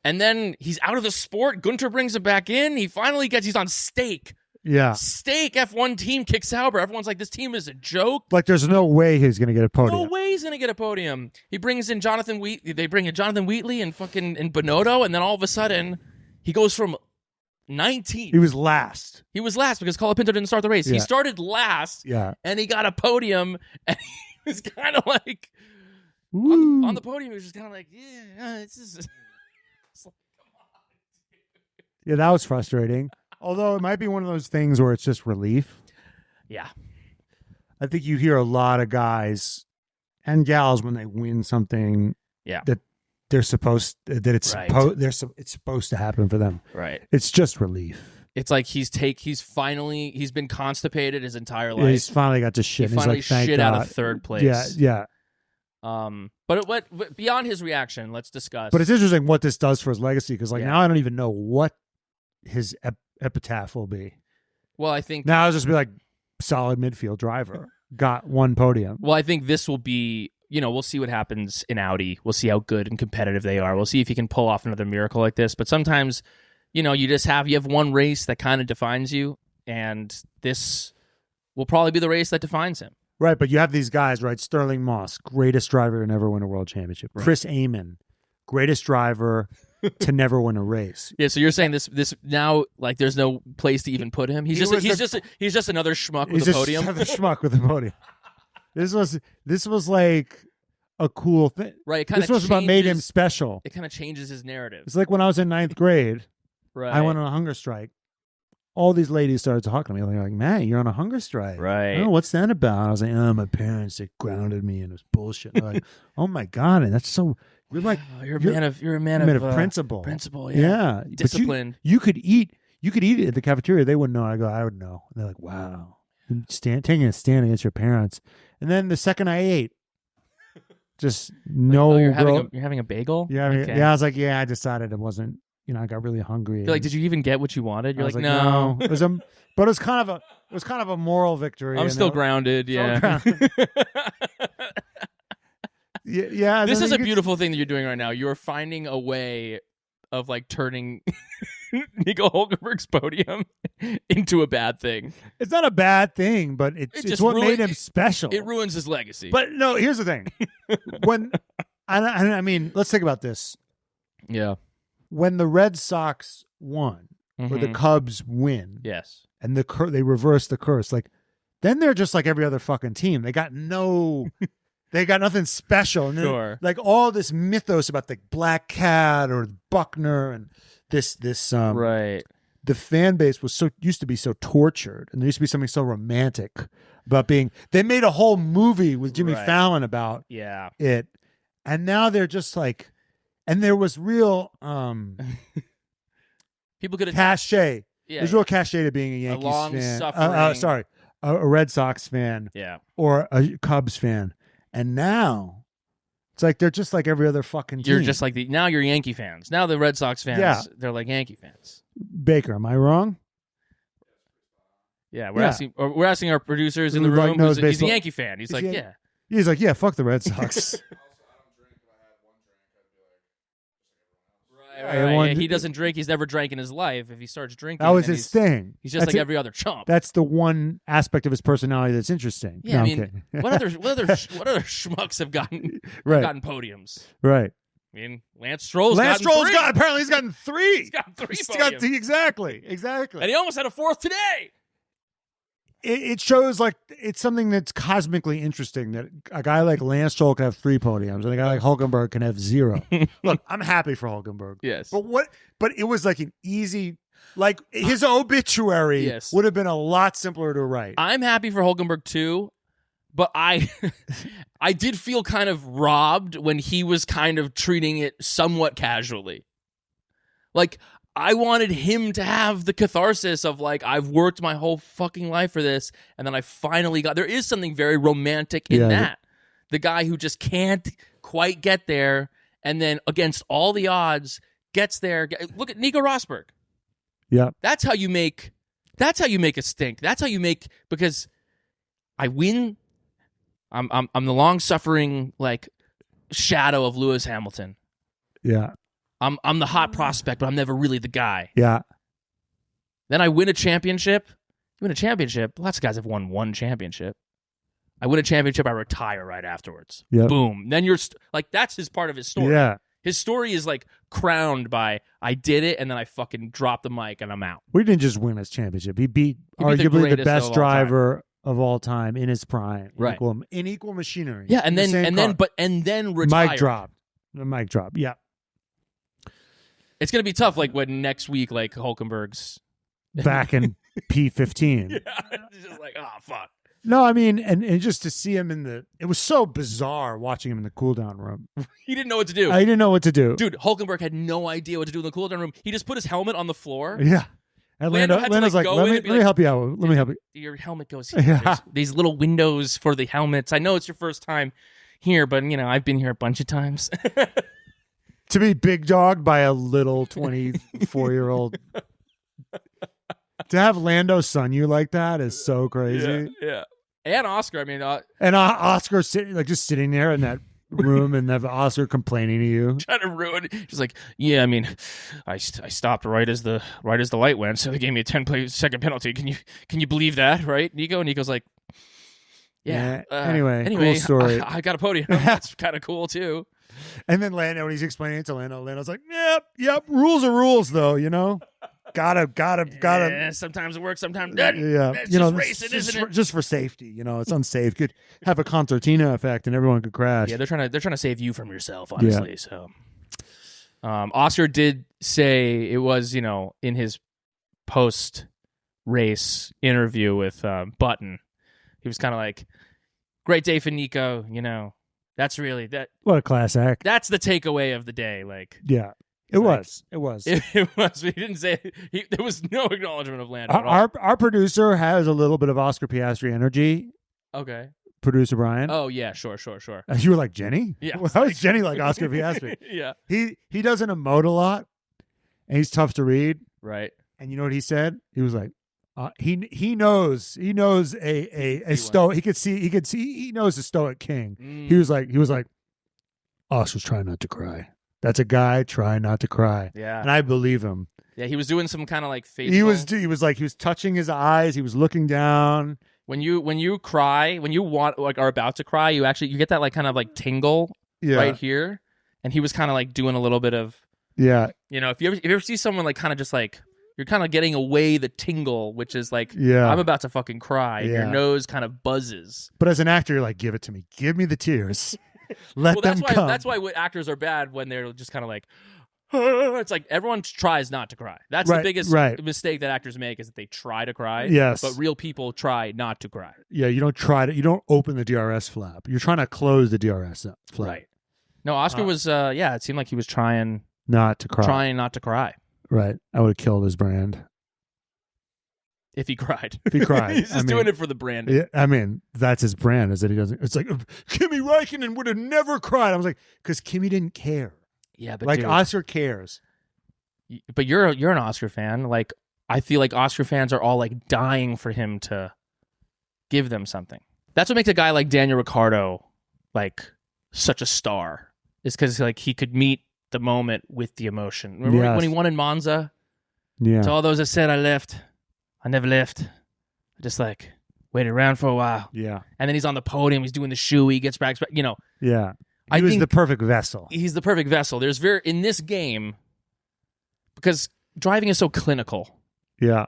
And then he's out of the sport. Gunter brings him back in. He's on stake. Yeah. Stake F1 team kicks Sauber. Everyone's like, this team is a joke. Like, there's no way he's going to get a podium. No way he's going to get a podium. He brings in Jonathan Wheatley. They bring in Jonathan Wheatley and fucking and Bonotto, and then all of a sudden, he goes from 19. He was last. He was last because Colapinto didn't start the race. He started last, and he got a podium, and he was kind of like, on the podium, he was just kind of like, this is... It's like, come on. Yeah, that was frustrating. Although it might be one of those things where it's just relief. Yeah. I think you hear a lot of guys and gals when they win something that they're supposed it's supposed to happen for them. Right. It's just relief. It's like he's been constipated his entire life. Yeah, he's finally got to shit. He finally shit out of 3rd place. Yeah. But beyond his reaction, let's discuss. But it's interesting what this does for his legacy, because now I don't even know what his epitaph will be. Well, I think now I'll just be like, solid midfield driver, got 1 podium. Well, I think this will be, we'll see what happens in Audi. We'll see how good and competitive they are. We'll see if he can pull off another miracle like this. But sometimes, you have 1 race that kind of defines you, and this will probably be the race that defines him. Right, but you have these guys, right? Sterling Moss, greatest driver to never win a world championship. Right. Chris Amon, greatest driver to never win a race. Yeah, so you're saying this now, like, there's no place to even put him. He's just another schmuck with a podium. He's just another schmuck with a podium. This was like a cool thing. Right. This was what made him special. It kind of changes his narrative. It's like when I was in 9th grade. Right. I went on a hunger strike. All these ladies started talking to me. They're like, "Man, you're on a hunger strike." Right. Oh, what's that about? I was like, "Oh, my parents, they grounded me, and it was bullshit." They're like, "Oh my God, and that's so." You're like, you're a man of principle. Principle, yeah. Discipline. You could eat it at the cafeteria. They wouldn't know. I would know. And they're like, "Wow, taking a stand against your parents." And then the second I ate, just no. You're having a bagel. Yeah, okay. Yeah. I was like, I decided it wasn't. I got really hungry. You're like, did you even get what you wanted? You're like, no. It was but it was kind of a moral victory. I'm still grounded. Yeah. Yeah. This is a beautiful thing that you're doing right now. You're finding a way of like turning Nico Hulkenberg's podium into a bad thing. It's not a bad thing, but it's what made him special. It ruins his legacy. But no, here's the thing. I mean, let's think about this. Yeah. When the Red Sox won, or the Cubs win, yes, and they reverse the curse, like then they're just like every other fucking team. They got nothing special. And then, like all this mythos about the Black Cat or Buckner and this right. The fan base used to be so tortured, and there used to be something so romantic about being. They made a whole movie with Jimmy Fallon about it, and now they're just like And there was real people could cachet. Yeah, There's real cachet to being a Yankees long-suffering. A Red Sox fan. Yeah. Or a Cubs fan. And now it's like they're just like every other fucking team. You're just like now you're Yankee fans. Now the Red Sox fans, they're like Yankee fans. Baker, am I wrong? Yeah, we're asking our producers in the room. He's a Yankee fan. He's like, yeah. He's like, yeah, fuck the Red Sox. Right. He doesn't drink. He's never drank in his life. If he starts drinking, that was his thing. He's just like every other chump. That's the one aspect of his personality that's interesting. Yeah, no, I mean, what other schmucks have gotten podiums? Right. I mean, Lance Stroll's apparently he's gotten 3. He's gotten 3 podiums. Exactly. And he almost had a 4th today. It shows like it's something that's cosmically interesting that a guy like Lance Stroll can have 3 podiums and a guy like Hulkenberg can have 0. Look, I'm happy for Hulkenberg. Yes. But it was like an easy, like his obituary would have been a lot simpler to write. I'm happy for Hulkenberg too, but I did feel kind of robbed when he was kind of treating it somewhat casually. Like, I wanted him to have the catharsis of like, I've worked my whole fucking life for this, and then I finally got. There is something very romantic in that. The guy who just can't quite get there, and then against all the odds gets there. Look at Nico Rosberg. Yeah, that's how you make a stink. That's how you make, because I win. I'm the long suffering like shadow of Lewis Hamilton. Yeah. I'm the hot prospect, but I'm never really the guy. Yeah. Then I win a championship. Lots of guys have won 1 championship. I win a championship, I retire right afterwards. Yep. Boom. Then you're like, that's his part of his story. Yeah. His story is like crowned by, I did it, and then I fucking dropped the mic and I'm out. We didn't just win his championship. He beat arguably the best driver of all time in his prime. Right. In equal machinery. Yeah, and then retired. The mic drop. Yeah. It's going to be tough, like, when next week, like, Hulkenberg's back in P15. Yeah, it's just like, oh, fuck. No, I mean, and just to see him it was so bizarre watching him in the cool-down room. He didn't know what to do. He didn't know what to do. Dude, Hulkenberg had no idea what to do in the cool-down room. He just put his helmet on the floor. Yeah. And Lando's like, let me help you out. Let me help you. Your helmet goes here. Yeah. These little windows for the helmets. I know it's your first time here, but, I've been here a bunch of times. To be big dogged by a little 24-year-old. To have Lando son you like that is so crazy. Yeah. And Oscar, I mean. And Oscar just sitting there in that room and have Oscar complaining to you. Trying to ruin it. She's like, yeah, I mean, I stopped right as the light went, so they gave me a 10-second penalty. Can you believe that, right, Nico? And Nico's like, yeah. Anyway, cool story. I got a podium. That's kind of cool, too. And then Lando, when he's explaining it to Lando's like, yep, rules are rules, though, Gotta. Yeah, sometimes it works, sometimes it doesn't. Yeah, it's just racing, isn't it? Just for safety, it's unsafe. Could have a concertina effect, and everyone could crash. Yeah, they're trying to save you from yourself, honestly. Yeah. So, Oscar did say it was, in his post-race interview with Button, he was kind of like, "Great day for Nico, That's really that. What a class act. That's the takeaway of the day. Like, yeah, it was. It was. But he didn't say there was no acknowledgement of Lando. Our producer has a little bit of Oscar Piastri energy. Okay. Producer Brian. Oh yeah, sure. You were like Jenny. Yeah. How is Jenny like Oscar Piastri? Yeah. He doesn't emote a lot, and he's tough to read. Right. And you know what he said? He was like, he knows a stoic. He knows a stoic king. He was like, Oscar's trying not to cry. That's a guy trying not to cry. Yeah, and I believe him. Yeah, he was doing some kind of like facial. He was touching his eyes. He was looking down. When you cry, when you are about to cry, you get that like kind of like tingle right here, and he was kind of like doing a little bit of if you ever see someone like kind of just like. You're kind of getting away the tingle, which is like, I'm about to fucking cry. Yeah. Your nose kind of buzzes. But as an actor, you're like, give it to me. Give me the tears. Let them come. That's why actors are bad when they're just kind of like, it's like everyone tries not to cry. That's the biggest mistake that actors make is that they try to cry. Yes. But real people try not to cry. Yeah, you don't open the DRS flap. You're trying to close the DRS flap. Right. No, Oscar was. It seemed like he was trying not to cry. Trying not to cry. Right. I would have killed his brand. If he cried. If he cried. He's just doing it for the brand. Yeah, I mean, that's his brand, is that he doesn't. It's like, Kimi Räikkönen would have never cried. I was like, because Kimi didn't care. Yeah, but like, dude, Oscar cares. But you're an Oscar fan. Like, I feel like Oscar fans are all like dying for him to give them something. That's what makes a guy like Daniel Ricciardo like such a star. Is because like he could meet the moment with the emotion. Remember when he won in Monza? Yeah. To all those that said I never left. I just like waited around for a while. Yeah. And then he's on the podium. He's doing the shoe. He gets back. You know. Yeah. He was the perfect vessel. He's the perfect vessel. There's in this game, because driving is so clinical. Yeah.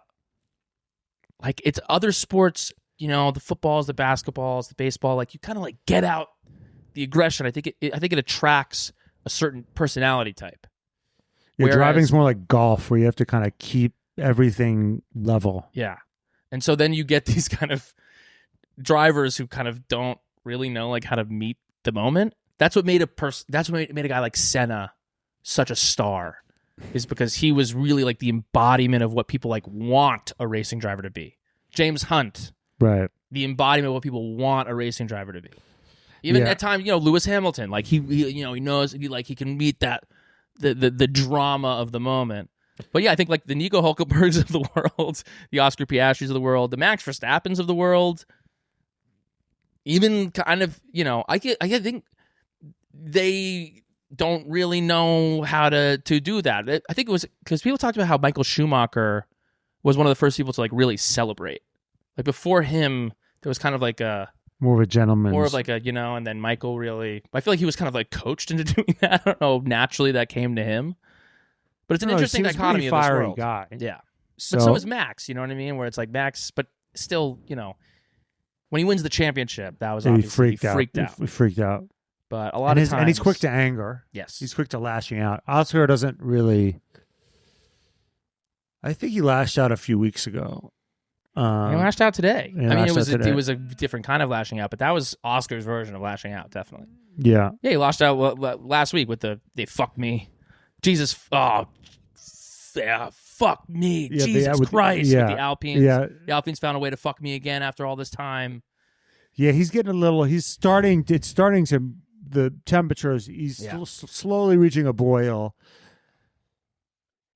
Like, it's other sports, you know, the footballs, the basketballs, the baseball, like, you kind of like get out the aggression. I think it attracts a certain personality type. Yeah, driving's more like golf, where you have to kind of keep everything level. Yeah. And so then you get these kind of drivers who kind of don't really know like how to meet the moment. That's what made a guy like Senna such a star, is because he was really like the embodiment of what people like want a racing driver to be. James Hunt, right? The embodiment of what people want a racing driver to be. Even at times, you know, Lewis Hamilton, like he knows he can meet that the drama of the moment. But yeah, I think like the Nico Hulkenbergs of the world, the Oscar Piastris of the world, the Max Verstappens of the world, even kind of, you know, I think they don't really know how to do that. I think it was because people talked about how Michael Schumacher was one of the first people to like really celebrate. Like before him, there was kind of like more of a gentleman, more of like a, you know, and then Michael really, I feel like he was kind of like coached into doing that. I don't know, naturally that came to him. But it's an interesting dichotomy of this world. Guy. Yeah. But so is Max, you know what I mean? Where it's like Max, but still, you know, when he wins the championship, that was obviously he freaked out. He freaked out. But a lot of times... And he's quick to anger. Yes. He's quick to lashing out. Oscar doesn't really... I think he lashed out a few weeks ago. He lashed out today. I mean, it was a different kind of lashing out, but that was Oscar's version of lashing out, definitely. Yeah. Yeah, he lashed out last week with they fucked me. Jesus, yeah, fuck me. Yeah, Jesus Christ, with the Alpines. Yeah. The Alpines found a way to fuck me again after all this time. Yeah, he's getting a little, it's starting to, the temperatures, he's slowly reaching a boil.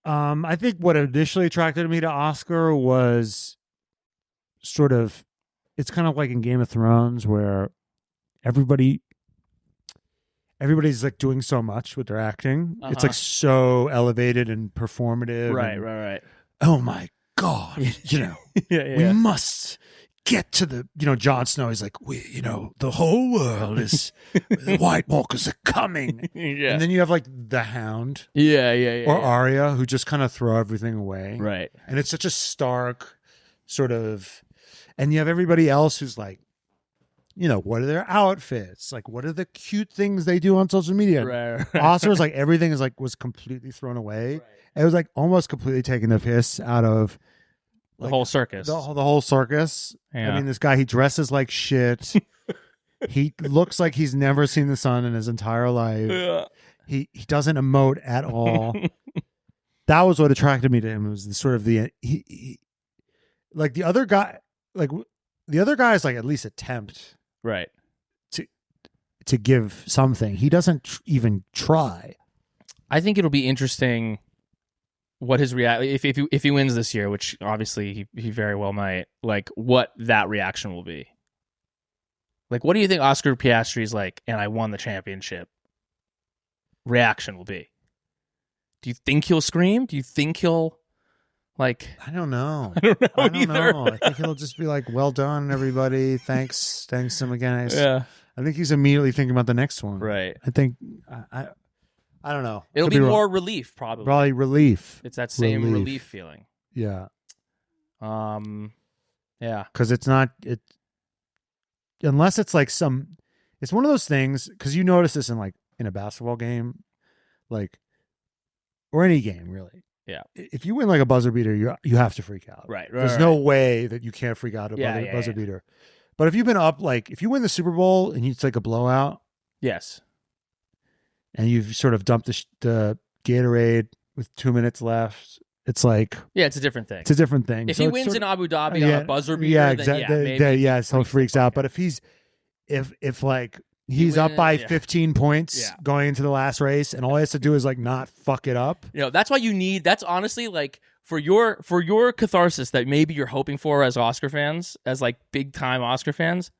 I think what initially attracted me to Oscar was sort of, it's kind of like in Game of Thrones where everybody's like doing so much with their acting. Uh-huh. It's like so elevated and performative. Right. Oh my God. You know, we must get to the, you know, Jon Snow is like, the whole world is, the White Walkers are coming. Yeah. And then you have like the Hound. Or Arya, who just kind of throw everything away. Right. And it's such a stark sort of, and you have everybody else who's like, you know, what are their outfits? Like, what are the cute things they do on social media? Right. Oscar's like, everything is like, was completely thrown away. Right. It was like almost completely taking the piss out of the whole circus. The whole circus. Yeah. I mean, this guy, he dresses like shit. He looks like he's never seen the sun in his entire life. Yeah. He doesn't emote at all. That was what attracted me to him. It was the sort of he like the other guy, like the other guys, like at least attempt right to give something. He doesn't even try. I think it'll be interesting what his if he wins this year, which obviously he very well might, like what that reaction will be. Like, what do you think Oscar Piastri's like, and I won the championship reaction will be? Do you think he'll scream? Do you think he'll like? I don't know. I don't know. I think he'll just be like, "Well done, everybody. Thanks him again." Yeah. I think he's immediately thinking about the next one. Right. I think I don't know. It'll be more relief, probably. Probably relief. It's that same relief feeling. Yeah. Yeah. Because it's not unless it's like it's one of those things, because you notice this in a basketball game, like, or any game really. Yeah. If you win like a buzzer beater, you have to freak out. Right. There's no way that you can't freak out about a buzzer beater. But if you've been up, like if you win the Super Bowl and it's like a blowout. Yes. and you've sort of dumped the Gatorade with 2 minutes left. It's like it's a different thing. It's a different thing. If he wins in Abu Dhabi on a buzzer beater, exactly. Then So he freaks out. But if if like he's up by 15 points going into the last race, and all he has to do is like not fuck it up. That's why you need. That's honestly like for your catharsis that maybe you're hoping for as Oscar fans, as like big time Oscar fans.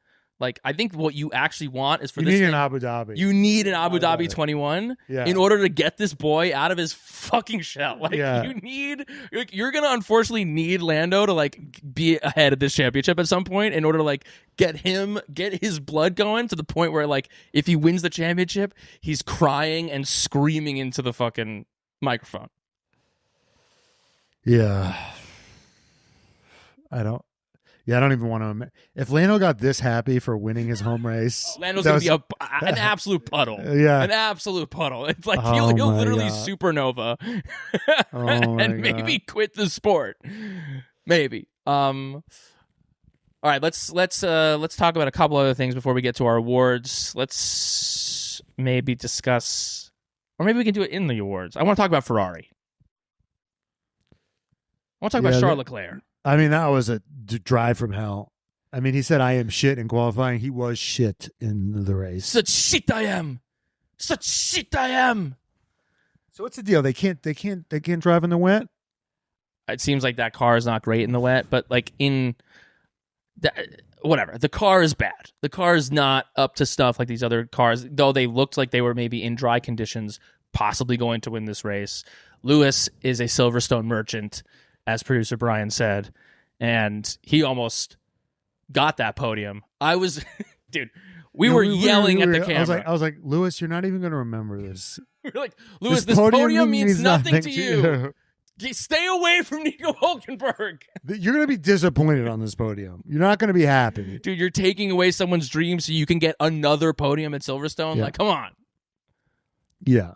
Like, I think what you actually want is for this. You need an Abu Dhabi. You need an Abu Dhabi 21 in order to get this boy out of his fucking shell. Like, you need. You're gonna unfortunately need Lando to like be ahead of this championship at some point in order to like get his blood going to the point where like if he wins the championship, he's crying and screaming into the fucking microphone. Yeah, I don't even want to. If Lando got this happy for winning his home race, Lando's going to be an absolute puddle. Yeah. An absolute puddle. It's like he'll literally supernova and maybe quit the sport. Maybe. All right, let's talk about a couple other things before we get to our awards. Let's maybe discuss, or maybe we can do it in the awards. I want to talk about Ferrari. I want to talk about Charles Leclerc. I mean, that was a drive from hell. I mean, he said, "I am shit" in qualifying. He was shit in the race. Such shit I am. Such shit I am. So what's the deal? They can't drive in the wet? It seems like that car is not great in the wet, but like whatever. The car is bad. The car is not up to stuff like these other cars, though they looked like they were maybe in dry conditions, possibly going to win this race. Lewis is a Silverstone merchant, as producer Brian said, and he almost got that podium. Dude, we were yelling at the camera. I was like, Lewis, you're not even going to remember this. We're like, Lewis, this podium means nothing to you. Stay away from Nico Hulkenburg. You're going to be disappointed on this podium. You're not going to be happy. Dude, you're taking away someone's dream so you can get another podium at Silverstone? Yeah. Like, come on. Yeah.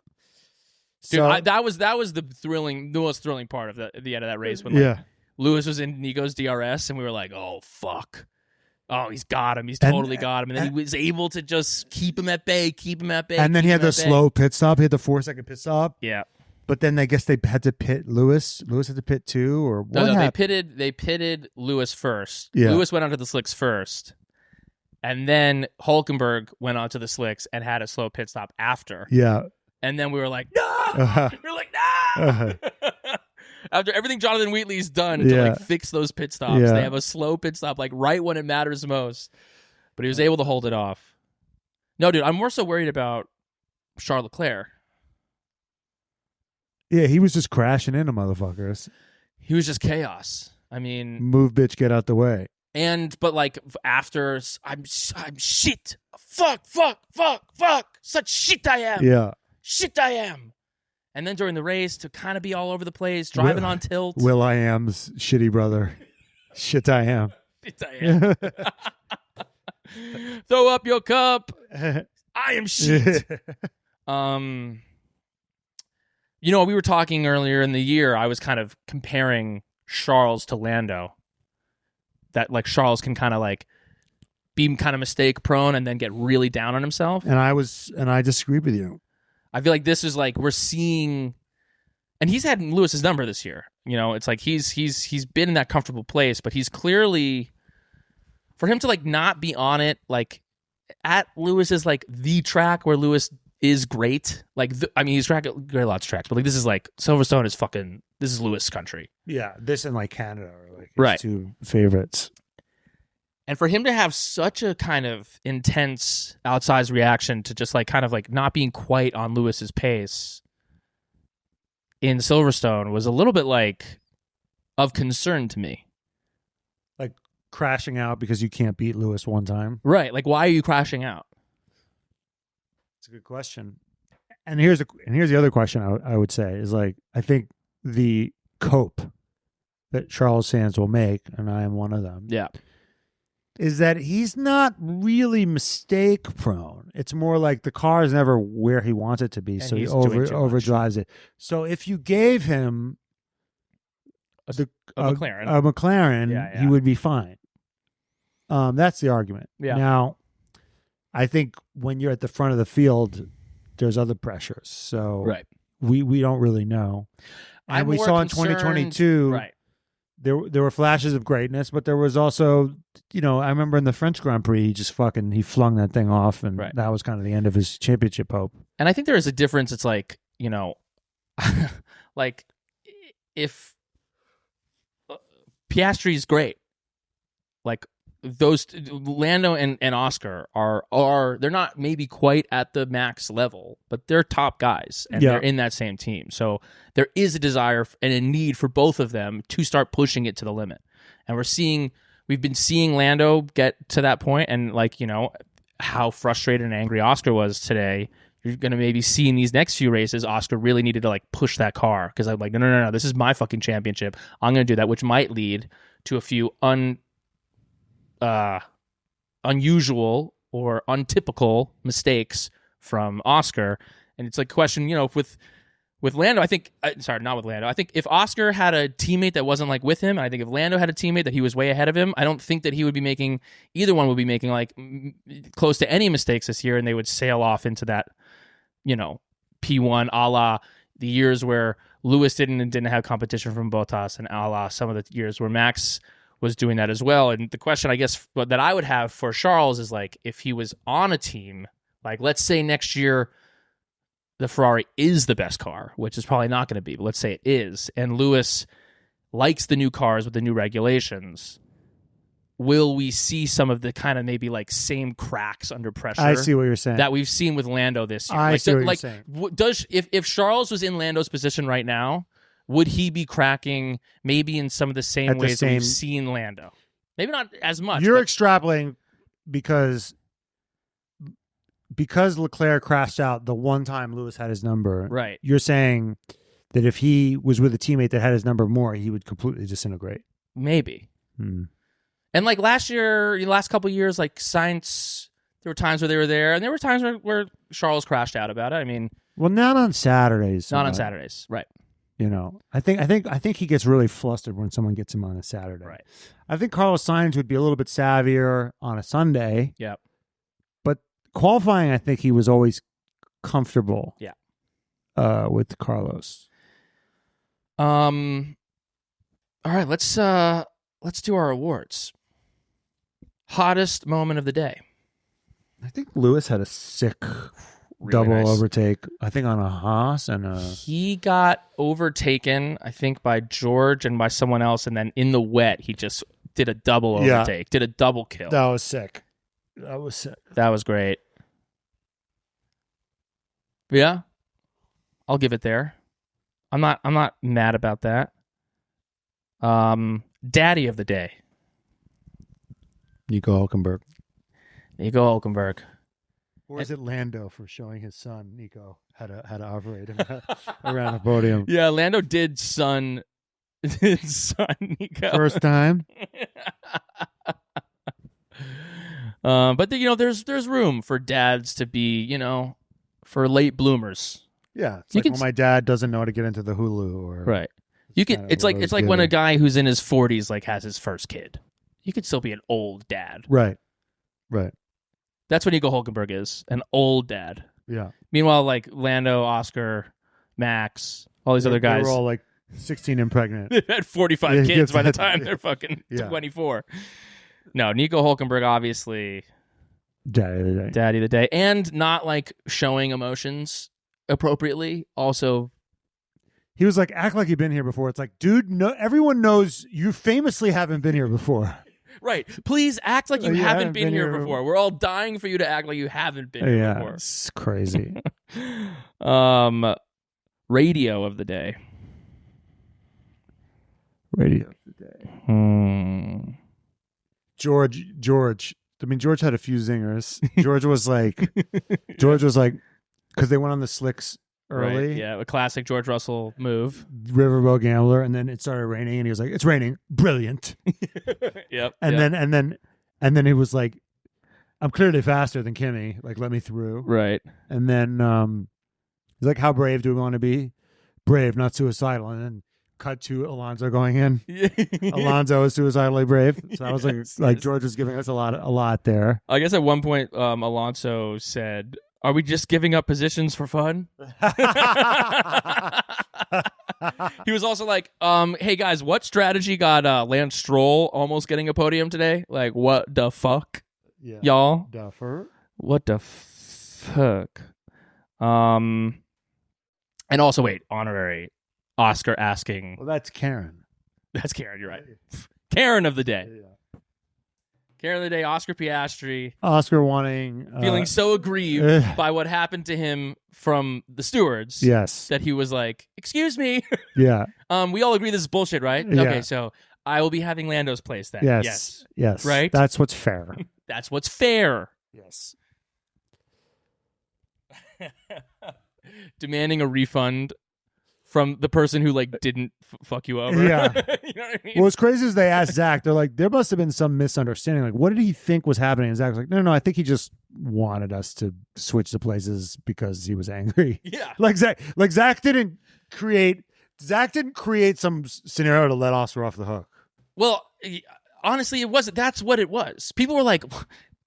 Dude, that was the most thrilling part of the end of that race when Lewis was in Nico's DRS and we were like, oh fuck, oh he's got him, he's totally got him, and then he was able to just keep him at bay, and then he had the slow pit stop, he had the 4-second pit stop, but then I guess they had to pit Lewis had to pit too, or what? No, they pitted Lewis first. Lewis went onto the slicks first, and then Hulkenberg went onto the slicks and had a slow pit stop after. And then we were like, no! We were like, no! After everything Jonathan Wheatley's done to like fix those pit stops, they have a slow pit stop like right when it matters most. But he was able to hold it off. No, dude, I'm more so worried about Charles Leclerc. Yeah, he was just crashing into motherfuckers. He was just chaos. I mean, move, bitch, get out the way. But like after, I'm shit. Fuck. Such shit I am. Yeah. Shit I am. And then during the race to kind of be all over the place, driving on tilt. Will I Am's shitty brother. Shit I am. Shit I am. Throw up your cup. I am shit. We were talking earlier in the year, I was kind of comparing Charles to Lando. That like Charles can kind of like be kind of mistake prone and then get really down on himself. And I disagree with you. I feel like this is like we're seeing, and he's had Lewis's number this year. It's like he's been in that comfortable place, but he's clearly, for him to like not be on it, like at Lewis is like the track where Lewis is great. Like he's tracked great lots of tracks, but like this is like Silverstone is this is Lewis country. Yeah, this and like Canada are like his two favorites. And for him to have such a kind of intense outsized reaction to just like kind of like not being quite on Lewis's pace in Silverstone was a little bit like of concern to me. Like crashing out because you can't beat Lewis one time. Right. Like, why are you crashing out? It's a good question. And here's the other question I would say is like, I think the cope that Charles Sands will make, and I am one of them. Yeah. Is that he's not really mistake prone. It's more like the car is never where he wants it to be, so he overdrives it. So if you gave him a McLaren, he would be fine. That's the argument. Yeah. Now, I think when you're at the front of the field there's other pressures. So right. we don't really know. And we saw in 2022, right. There were flashes of greatness, but there was also, I remember in the French Grand Prix, he flung that thing off, and that was kind of the end of his championship hope. And I think there is a difference. It's like, like if Piastri is great, like those Lando and Oscar are they're not maybe quite at the max level, but they're top guys and they're in that same team. So there is a desire and a need for both of them to start pushing it to the limit. And we've been seeing Lando get to that point, and how frustrated and angry Oscar was today. You're going to maybe see in these next few races, Oscar really needed to push that car, because I'm like, no, this is my fucking championship. I'm going to do that, which might lead to a few unusual or untypical mistakes from Oscar. And it's like a question, with Lando, I think, not with Lando. I think if Oscar had a teammate that wasn't with him, and I think if Lando had a teammate that he was way ahead of him, I don't think that either one would be making close to any mistakes this year, and they would sail off into that, P1 a la the years where Lewis didn't have competition from Bottas, and a la some of the years where Max was doing that as well. And the question, I guess, that I would have for Charles is if he was on a team, let's say next year the Ferrari is the best car, which is probably not going to be, but let's say it is, and Lewis likes the new cars with the new regulations, will we see some of the kind of maybe same cracks under pressure? I see what you're saying. That we've seen with Lando this year. I see what you're saying. If Charles was in Lando's position right now, would he be cracking maybe in some of the same ways that we've seen Lando? Maybe not as much. You're extrapolating because Leclerc crashed out the one time Lewis had his number. Right. You're saying that if he was with a teammate that had his number more, he would completely disintegrate. Maybe. And last year, the last couple of years, Sainz, there were times where they were there, and there were times where Charles crashed out about it. I mean, well, not on Saturdays. Not on Saturdays, right? I think he gets really flustered when someone gets him on a Saturday. Right. I think Carlos Sainz would be a little bit savvier on a Sunday. Yeah. But qualifying, I think he was always comfortable. Yeah. With Carlos. All right, let's do our awards. Hottest moment of the day. I think Lewis had a sick double overtake. I think on a Haas He got overtaken, I think, by George and by someone else, and then in the wet, he just did a double overtake, did a double kill. That was sick. That was great. Yeah, I'll give it there. I'm not mad about that. Daddy of the day. Nico Hulkenburg. Or is it Lando for showing his son Nico how to operate him around the podium? Yeah, Lando did son his son Nico first time. But there's room for dads to be for late bloomers. Yeah, it's when my dad doesn't know how to get into the Hulu or right. It's like when a guy who's in his 40s has his first kid. You could still be an old dad. Right. That's what Nico Hulkenburg is, an old dad. Yeah. Meanwhile, Lando, Oscar, Max, all these other guys. They're all 16 and pregnant. They've had 45 kids by the time they're fucking 24. No, Nico Hulkenburg, obviously. Daddy of the day. And not showing emotions appropriately. Also, he was act like you've been here before. It's dude, no, everyone knows you famously haven't been here before. Right. Please act like you haven't been here before. We're all dying for you to act like you haven't been here before. It's crazy. Radio of the day. George. I mean, George had a few zingers. George was because they went on the slicks early. Right, yeah, a classic George Russell move. Riverboat Gambler, and then it started raining, and he was like, "It's raining, brilliant." Yep. And then he was like, "I'm clearly faster than Kimmy. Let me through." Right. And then he's like, "How brave do we want to be? Brave, not suicidal." And then cut to Alonso going in. Alonso is suicidally brave. So I was like George was giving us a lot there. I guess at one point Alonso said Are we just giving up positions for fun? He was also like, hey guys, what strategy got Lance Stroll almost getting a podium today? Like, what the fuck, y'all? Duffer. What the fuck? And also, wait, honorary Oscar asking. Well, that's Karen. That's Karen, you're right. Karen of the day. Yeah. Karen of the day, Oscar Piastri. Oscar wanting... feeling so aggrieved by what happened to him from the stewards. Yes. That he was like, excuse me. Yeah. We all agree this is bullshit, right? Yeah. Okay, so I will be having Lando's place then. Yes. Right? That's what's fair. That's what's fair. Yes. Demanding a refund from the person who like didn't fuck you over. Yeah. You know what I mean? Well, what's crazy is they asked Zach, they're like, there must have been some misunderstanding. Like, what did he think was happening? And Zach was like, no, I think he just wanted us to switch the places because he was angry. Yeah. Zach didn't create some scenario to let Oscar off the hook. Well, honestly, it wasn't. That's what it was. People were like,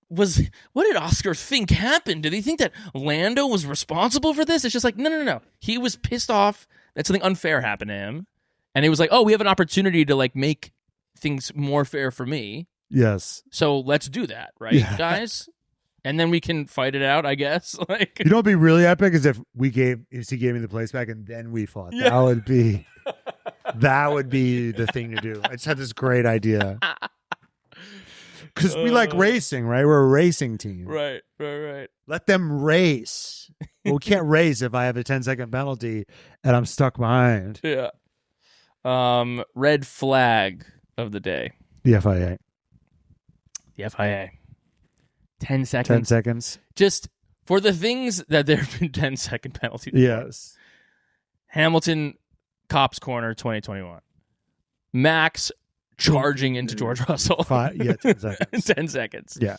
what did Oscar think happened? Did he think that Lando was responsible for this? It's just like, no. He was pissed off that something unfair happened to him. And he was like, oh, we have an opportunity to like make things more fair for me. Yes. So let's do that, right, guys? And then we can fight it out, I guess. Like, you know what'd be really epic is if he gave me the place back and then we fought. Yeah. That would be the thing to do. I just had this great idea. Because we like racing, right? We're a racing team. Right. Let them race. Well, we can't race if I have a 10-second penalty and I'm stuck behind. Yeah. Red flag of the day. The FIA. 10 seconds. 10 seconds. Just for the things that there have been 10-second penalties. Yes. Hamilton, Cops Corner, 2021. Max charging into George Russell. 10 seconds. 10 seconds. Yeah.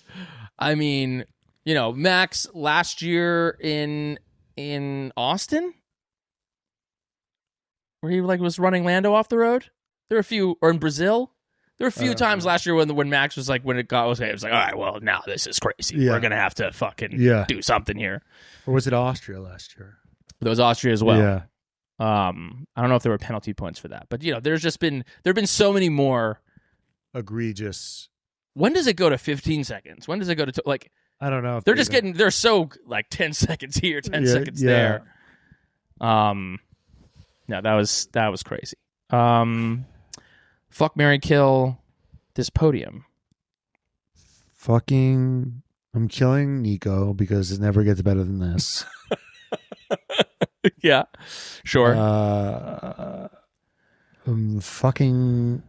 I mean, Max last year in Austin, where he like was running Lando off the road. There were a few, or in Brazil. There were a few times last year when Max was like, it was like, all right, well, now this is crazy. Yeah. We're going to have to fucking do something here. Or was it Austria last year? There was Austria as well. Yeah. I don't know if there were penalty points for that, but there have been so many more egregious. When does it go to 15 seconds? When does it go to like? I don't know. They're so like 10 seconds here, 10 seconds there. No, that was crazy. Fuck, marry, kill this podium. I'm killing Nico because it never gets better than this. Yeah, sure. Fucking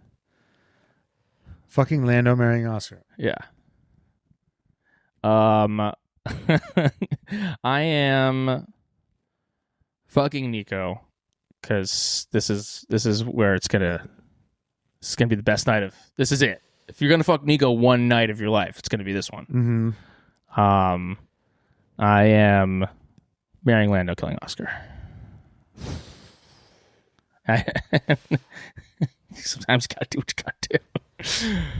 Lando marrying Oscar. Yeah. I am fucking Nico because this is where it's gonna be the best night of. This is it. If you're gonna fuck Nico one night of your life, it's gonna be this one. Mm-hmm. I am marrying Lando, killing Oscar. Sometimes you gotta do what you gotta do.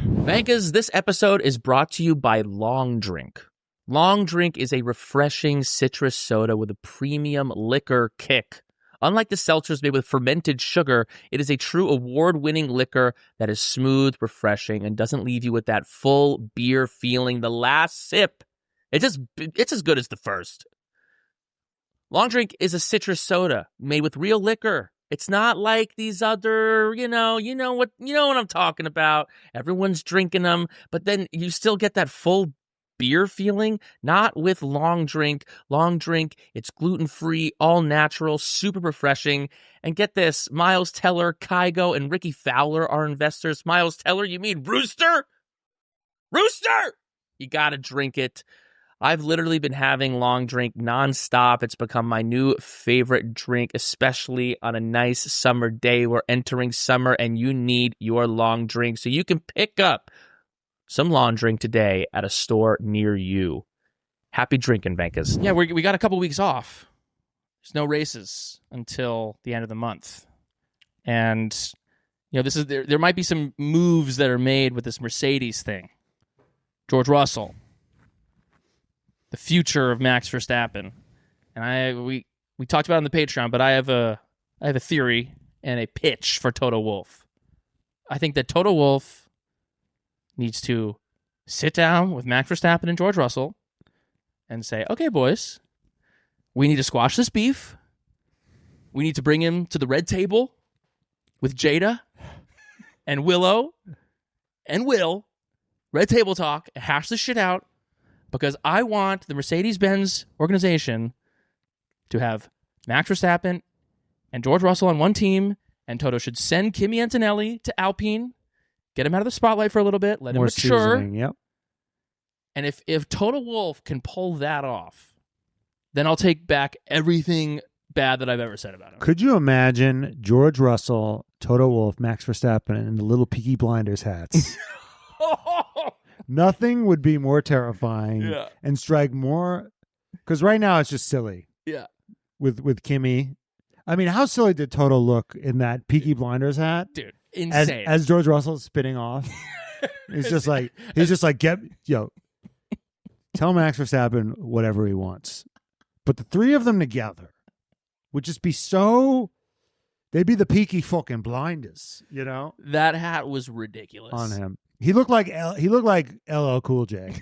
Vankas, this episode is brought to you by Long Drink. Long Drink is a refreshing citrus soda with a premium liquor kick. Unlike the seltzers made with fermented sugar, it is a true award-winning liquor that is smooth, refreshing, and doesn't leave you with that full beer feeling the last sip. It's as good as the first. Long Drink is a citrus soda made with real liquor. It's not like these other, you know what I'm talking about. Everyone's drinking them, but then you still get that full beer feeling. Not with Long Drink. Long Drink, it's gluten-free, all natural, super refreshing. And get this, Miles Teller, Kygo, and Ricky Fowler are investors. Miles Teller, you mean Rooster? Rooster! You gotta drink it. I've literally been having Long Drink nonstop. It's become my new favorite drink, especially on a nice summer day. We're entering summer and you need your Long Drink. So you can pick up some Long Drink today at a store near you. Happy drinking, Vankas. Yeah, we got a couple weeks off. There's no races until the end of the month. And, there might be some moves that are made with this Mercedes thing. George Russell. the future of Max Verstappen. And we talked about it on the Patreon, but I have a theory and a pitch for Toto Wolff. I think that Toto Wolff needs to sit down with Max Verstappen and George Russell and say, okay, boys, we need to squash this beef. We need to bring him to the red table with Jada and Willow and Will. Red table talk, hash this shit out, because I want the Mercedes-Benz organization to have Max Verstappen and George Russell on one team, and Toto should send Kimi Antonelli to Alpine, get him out of the spotlight for a little bit, let him mature. Yep. And if Toto Wolff can pull that off, then I'll take back everything bad that I've ever said about him. Could you imagine George Russell, Toto Wolff, Max Verstappen, and the little Peaky Blinders hats? Nothing would be more terrifying and strike more, because right now it's just silly. Yeah. With Kimi. I mean, how silly did Toto look in that Peaky Blinders hat? Dude, insane. As George Russell's spinning off. He's just like, tell Max Verstappen whatever he wants. But the three of them together would just be they'd be the Peaky fucking Blinders, you know? That hat was ridiculous. On him. He looked like LL Cool J.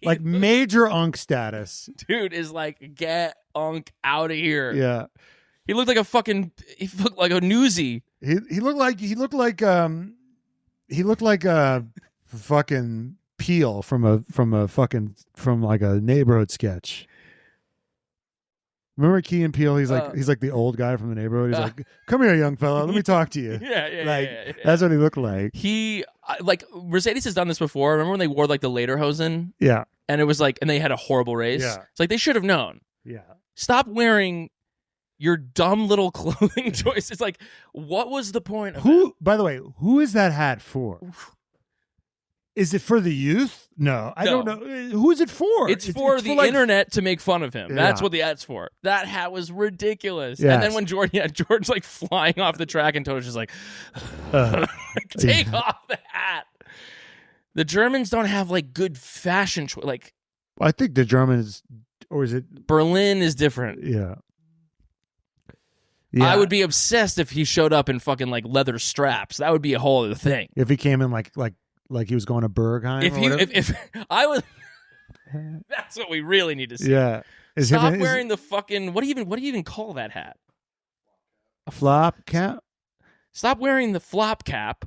Like major unk status. Dude is like, get unk out of here. Yeah. He looked like he looked like a newsie. He looked like a fucking Peel from like a neighborhood sketch. Remember Key and Peele? He's like the old guy from the neighborhood. He's like, "Come here, young fella. Let me talk to you." Yeah. That's what he looked like. He Mercedes has done this before. Remember when they wore like the lederhosen? Yeah. And it was like, and they had a horrible race. Yeah. It's like they should have known. Yeah. Stop wearing your dumb little clothing choice. It's like, what was the point of that? By the way, who is that hat for? Is it for the youth? No, I don't know. Who is it for? It's for the internet to make fun of him. That's what the hat's for. That hat was ridiculous. Yes. And then when George like flying off the track, and Toto's just like, take off the hat. The Germans don't have like good fashion choice. Like, I think the Germans, or is it Berlin is different. Yeah. I would be obsessed if he showed up in fucking like leather straps. That would be a whole other thing. If he came in like he was going to Bergheim. If I was, that's what we really need to see. Yeah. Stop wearing the fucking what do you even call that hat? A flop cap? Stop wearing the flop cap.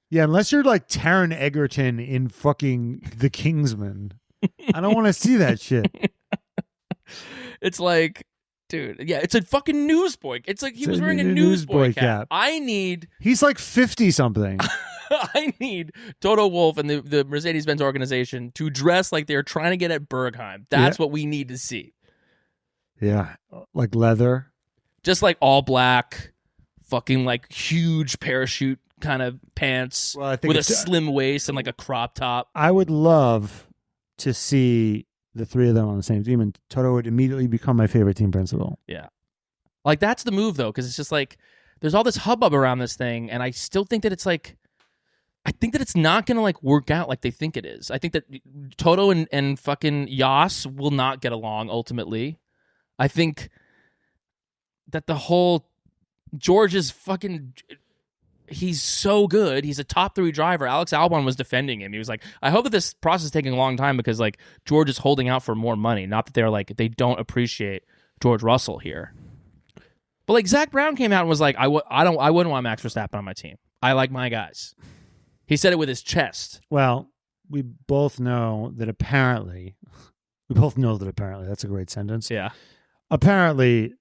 Yeah, unless you're like Taron Egerton in fucking The Kingsman. I don't want to see that shit. It's like, dude, yeah, it's a fucking newsboy. It's like he was wearing a newsboy cap. He's like 50-something. I need Toto Wolff and the Mercedes-Benz organization to dress like they're trying to get at Bergheim. That's what we need to see. Yeah, like leather. Just like all black, fucking like huge parachute kind of pants with a slim waist and like a crop top. I would love to see the three of them on the same team, and Toto would immediately become my favorite team principal. Yeah. Like, that's the move, though, because it's just like, there's all this hubbub around this thing, and I still think that it's like, I think that it's not going to like work out like they think it is. I think that Toto and fucking Yas will not get along ultimately. I think that the whole George is fucking, he's so good. He's a top 3 driver. Alex Albon was defending him. He was like, I hope that this process is taking a long time because like George is holding out for more money. Not that they're like, they don't appreciate George Russell here. But like Zach Brown came out and was like, I wouldn't want Max Verstappen on my team. I like my guys. He said it with his chest. Well, we both know that apparently, that's a great sentence. Yeah. Apparently,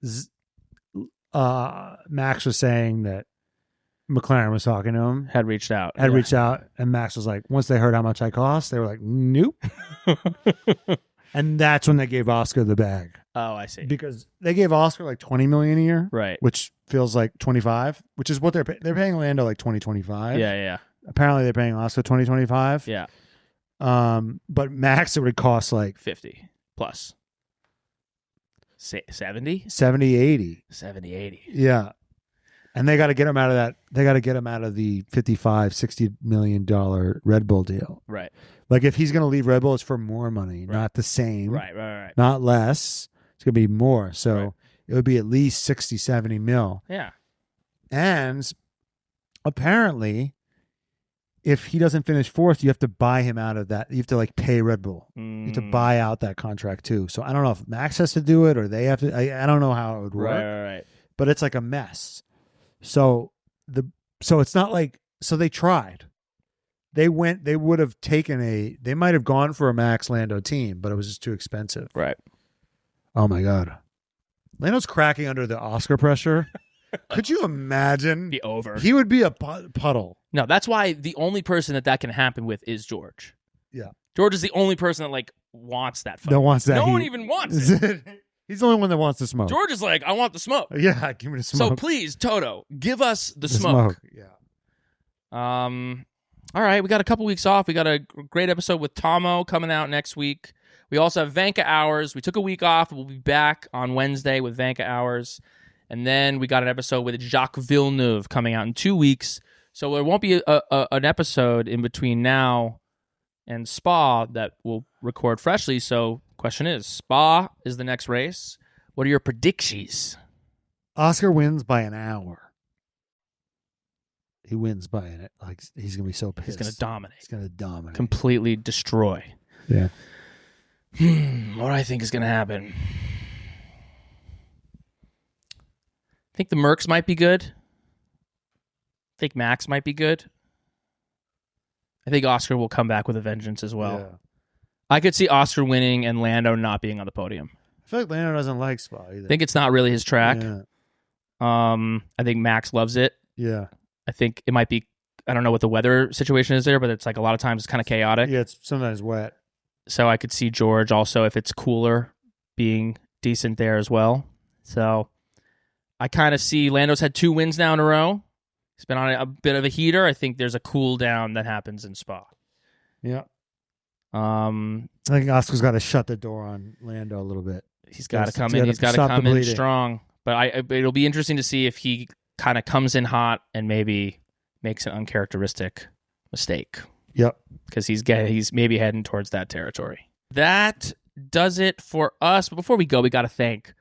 Max was saying that McLaren was talking to him. Had reached out. And Max was like, once they heard how much I cost, they were like, nope. And that's when they gave Oscar the bag. Oh, I see. Because they gave Oscar like $20 million a year. Right. Which feels like 25, which is what they're paying Lando like 2025. Yeah. Apparently they're paying Oscar 2025. Yeah. But Max, it would cost like 50 plus. 70? 70, 80. 70, 80. Yeah. And they got to get him out of that. They got to get him out of the $55-60 million Red Bull deal. Right. Like if he's going to leave Red Bull, it's for more money, not the same. Right. Not less. It's going to be more. So it would be at least 60-70 mil. Yeah. And apparently, if he doesn't finish fourth, you have to buy him out of that. You have to like pay Red Bull. You have to buy out that contract too. So I don't know if Max has to do it or they have to. I don't know how it would work. Right. But it's like a mess. So it's not like, so they tried. They would have taken they might have gone for a Max Lando team, but it was just too expensive. Right. Oh my God. Lando's cracking under the Oscar pressure. Could you imagine? Be over. He would be a puddle. No, that's why the only person that can happen with is George. Yeah. George is the only person that like wants that fight. That wants that. No one even wants it. He's the only one that wants the smoke. George is like, I want the smoke. Yeah, give me the smoke. So please, Toto, give us the smoke. Yeah. All right, we got a couple weeks off. We got a great episode with Tomo coming out next week. We also have Vanka Hours. We took a week off. We'll be back on Wednesday with Vanka Hours. And then we got an episode with Jacques Villeneuve coming out in 2 weeks. So there won't be an episode in between now and Spa that we'll record freshly. So question is, Spa is the next race. What are your predictions? Oscar wins by an hour. He wins by it. Like he's gonna be so pissed. He's gonna dominate. He's gonna dominate. Completely destroy. Yeah. What do I think is gonna happen? I think the Mercs might be good. I think Max might be good. I think Oscar will come back with a vengeance as well. Yeah. I could see Oscar winning and Lando not being on the podium. I feel like Lando doesn't like Spa either. I think it's not really his track. Yeah. I think Max loves it. Yeah. I think it might be, I don't know what the weather situation is there, but it's like a lot of times it's kind of chaotic. Yeah, it's sometimes wet. So I could see George also, if it's cooler, being decent there as well. So I kind of see Lando's had 2 wins now in a row. He's been on a bit of a heater. I think there's a cool down that happens in Spa. Yeah. I think Oscar's got to shut the door on Lando a little bit. He's got to come in. He's got to come in strong. But it'll be interesting to see if he kind of comes in hot and maybe makes an uncharacteristic mistake. Yep. Because he's maybe heading towards that territory. That does it for us. But before we go, we got to thank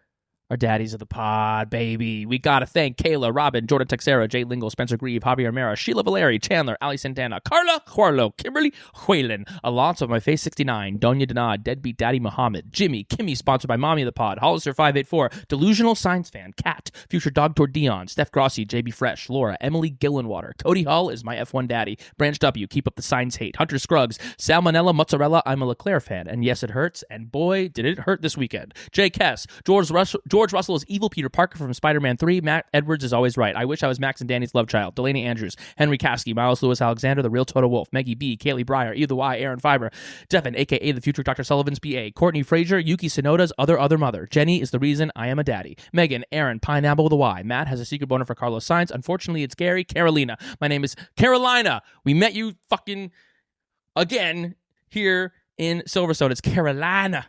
our daddies of the pod, baby. We got to thank Kayla, Robin, Jordan Texera, Jay Lingle, Spencer Grieve, Javier Mera, Sheila Valeri, Chandler, Ali Santana, Carla Cuarlo, Kimberly Whalen, Alonso of My Face 69, Donya Denad, Deadbeat Daddy Muhammad, Jimmy, Kimmy, sponsored by Mommy of the Pod, Hollister 584, Delusional Science Fan, Kat, Future Dog Tour Dion, Steph Grossi, JB Fresh, Laura, Emily Gillenwater, Cody Hull is my F1 daddy, Branch W, Keep Up the Signs Hate, Hunter Scruggs, Salmonella Mozzarella, I'm a Leclerc fan, and yes, it hurts, and boy, did it hurt this weekend. Jay Kess, George Russell is Evil Peter Parker from Spider-Man 3. Matt Edwards is always right. I wish I was Max and Danny's love child. Delaney Andrews, Henry Kasky, Miles Lewis Alexander, The Real Toto Wolf, Maggie B, Kaylee Breyer, Either Y, Aaron Fiber, Devin, a.k.a. the future Dr. Sullivan's BA, Courtney Frazier, Yuki Sonoda's other mother. Jenny is the reason I am a daddy. Megan, Aaron, Pineapple with a Y. Matt has a secret boner for Carlos Sainz. Unfortunately, it's Gary. Carolina. My name is Carolina. We met you fucking again here in Silverstone. It's Carolina.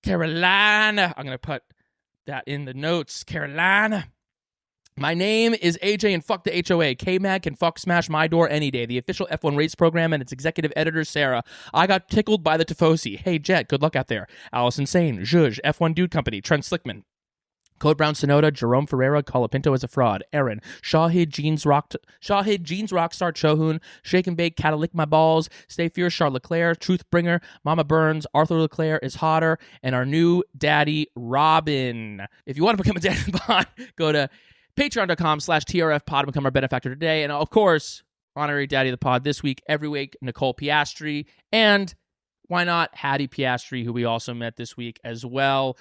Carolina. I'm going to put that in the notes. Carolina. My name is AJ and fuck the HOA. K-Mag can fuck smash my door any day. The official F1 race program and its executive editor, Sarah. I got tickled by the Tifosi. Hey, Jet, good luck out there. Allison Sane, Zhuzh, F1 Dude Company, Trent Slickman. Code Brown Sonoda, Jerome Ferreira, Colapinto is a fraud. Aaron, Shahid Jeans Rockstar Chohun, Shake and Bake, Catalick My Balls, Stay Fierce, Charles Leclerc, Truthbringer, Mama Burns, Arthur Leclerc is hotter, and our new daddy, Robin. If you want to become a daddy pod, go to patreon.com/TRFpod and become our benefactor today. And of course, honorary daddy of the pod this week, every week, Nicole Piastri, and why not Hattie Piastri, who we also met this week as well.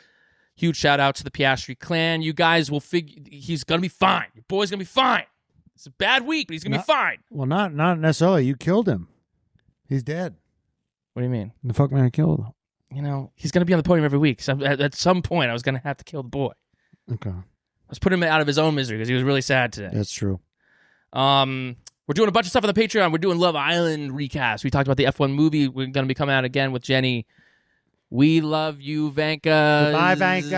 Huge shout out to the Piastri clan. You guys will figure he's going to be fine. Your boy's going to be fine. It's a bad week, but he's going to be fine. Well, not necessarily. You killed him. He's dead. What do you mean? The fuck man killed him. You know, he's going to be on the podium every week. So at some point, I was going to have to kill the boy. Okay. Let's put him out of his own misery because he was really sad today. That's true. We're doing a bunch of stuff on the Patreon. We're doing Love Island recast. We talked about the F1 movie. We're going to be coming out again with Jenny. We love you, Vanka. Bye, Vanka.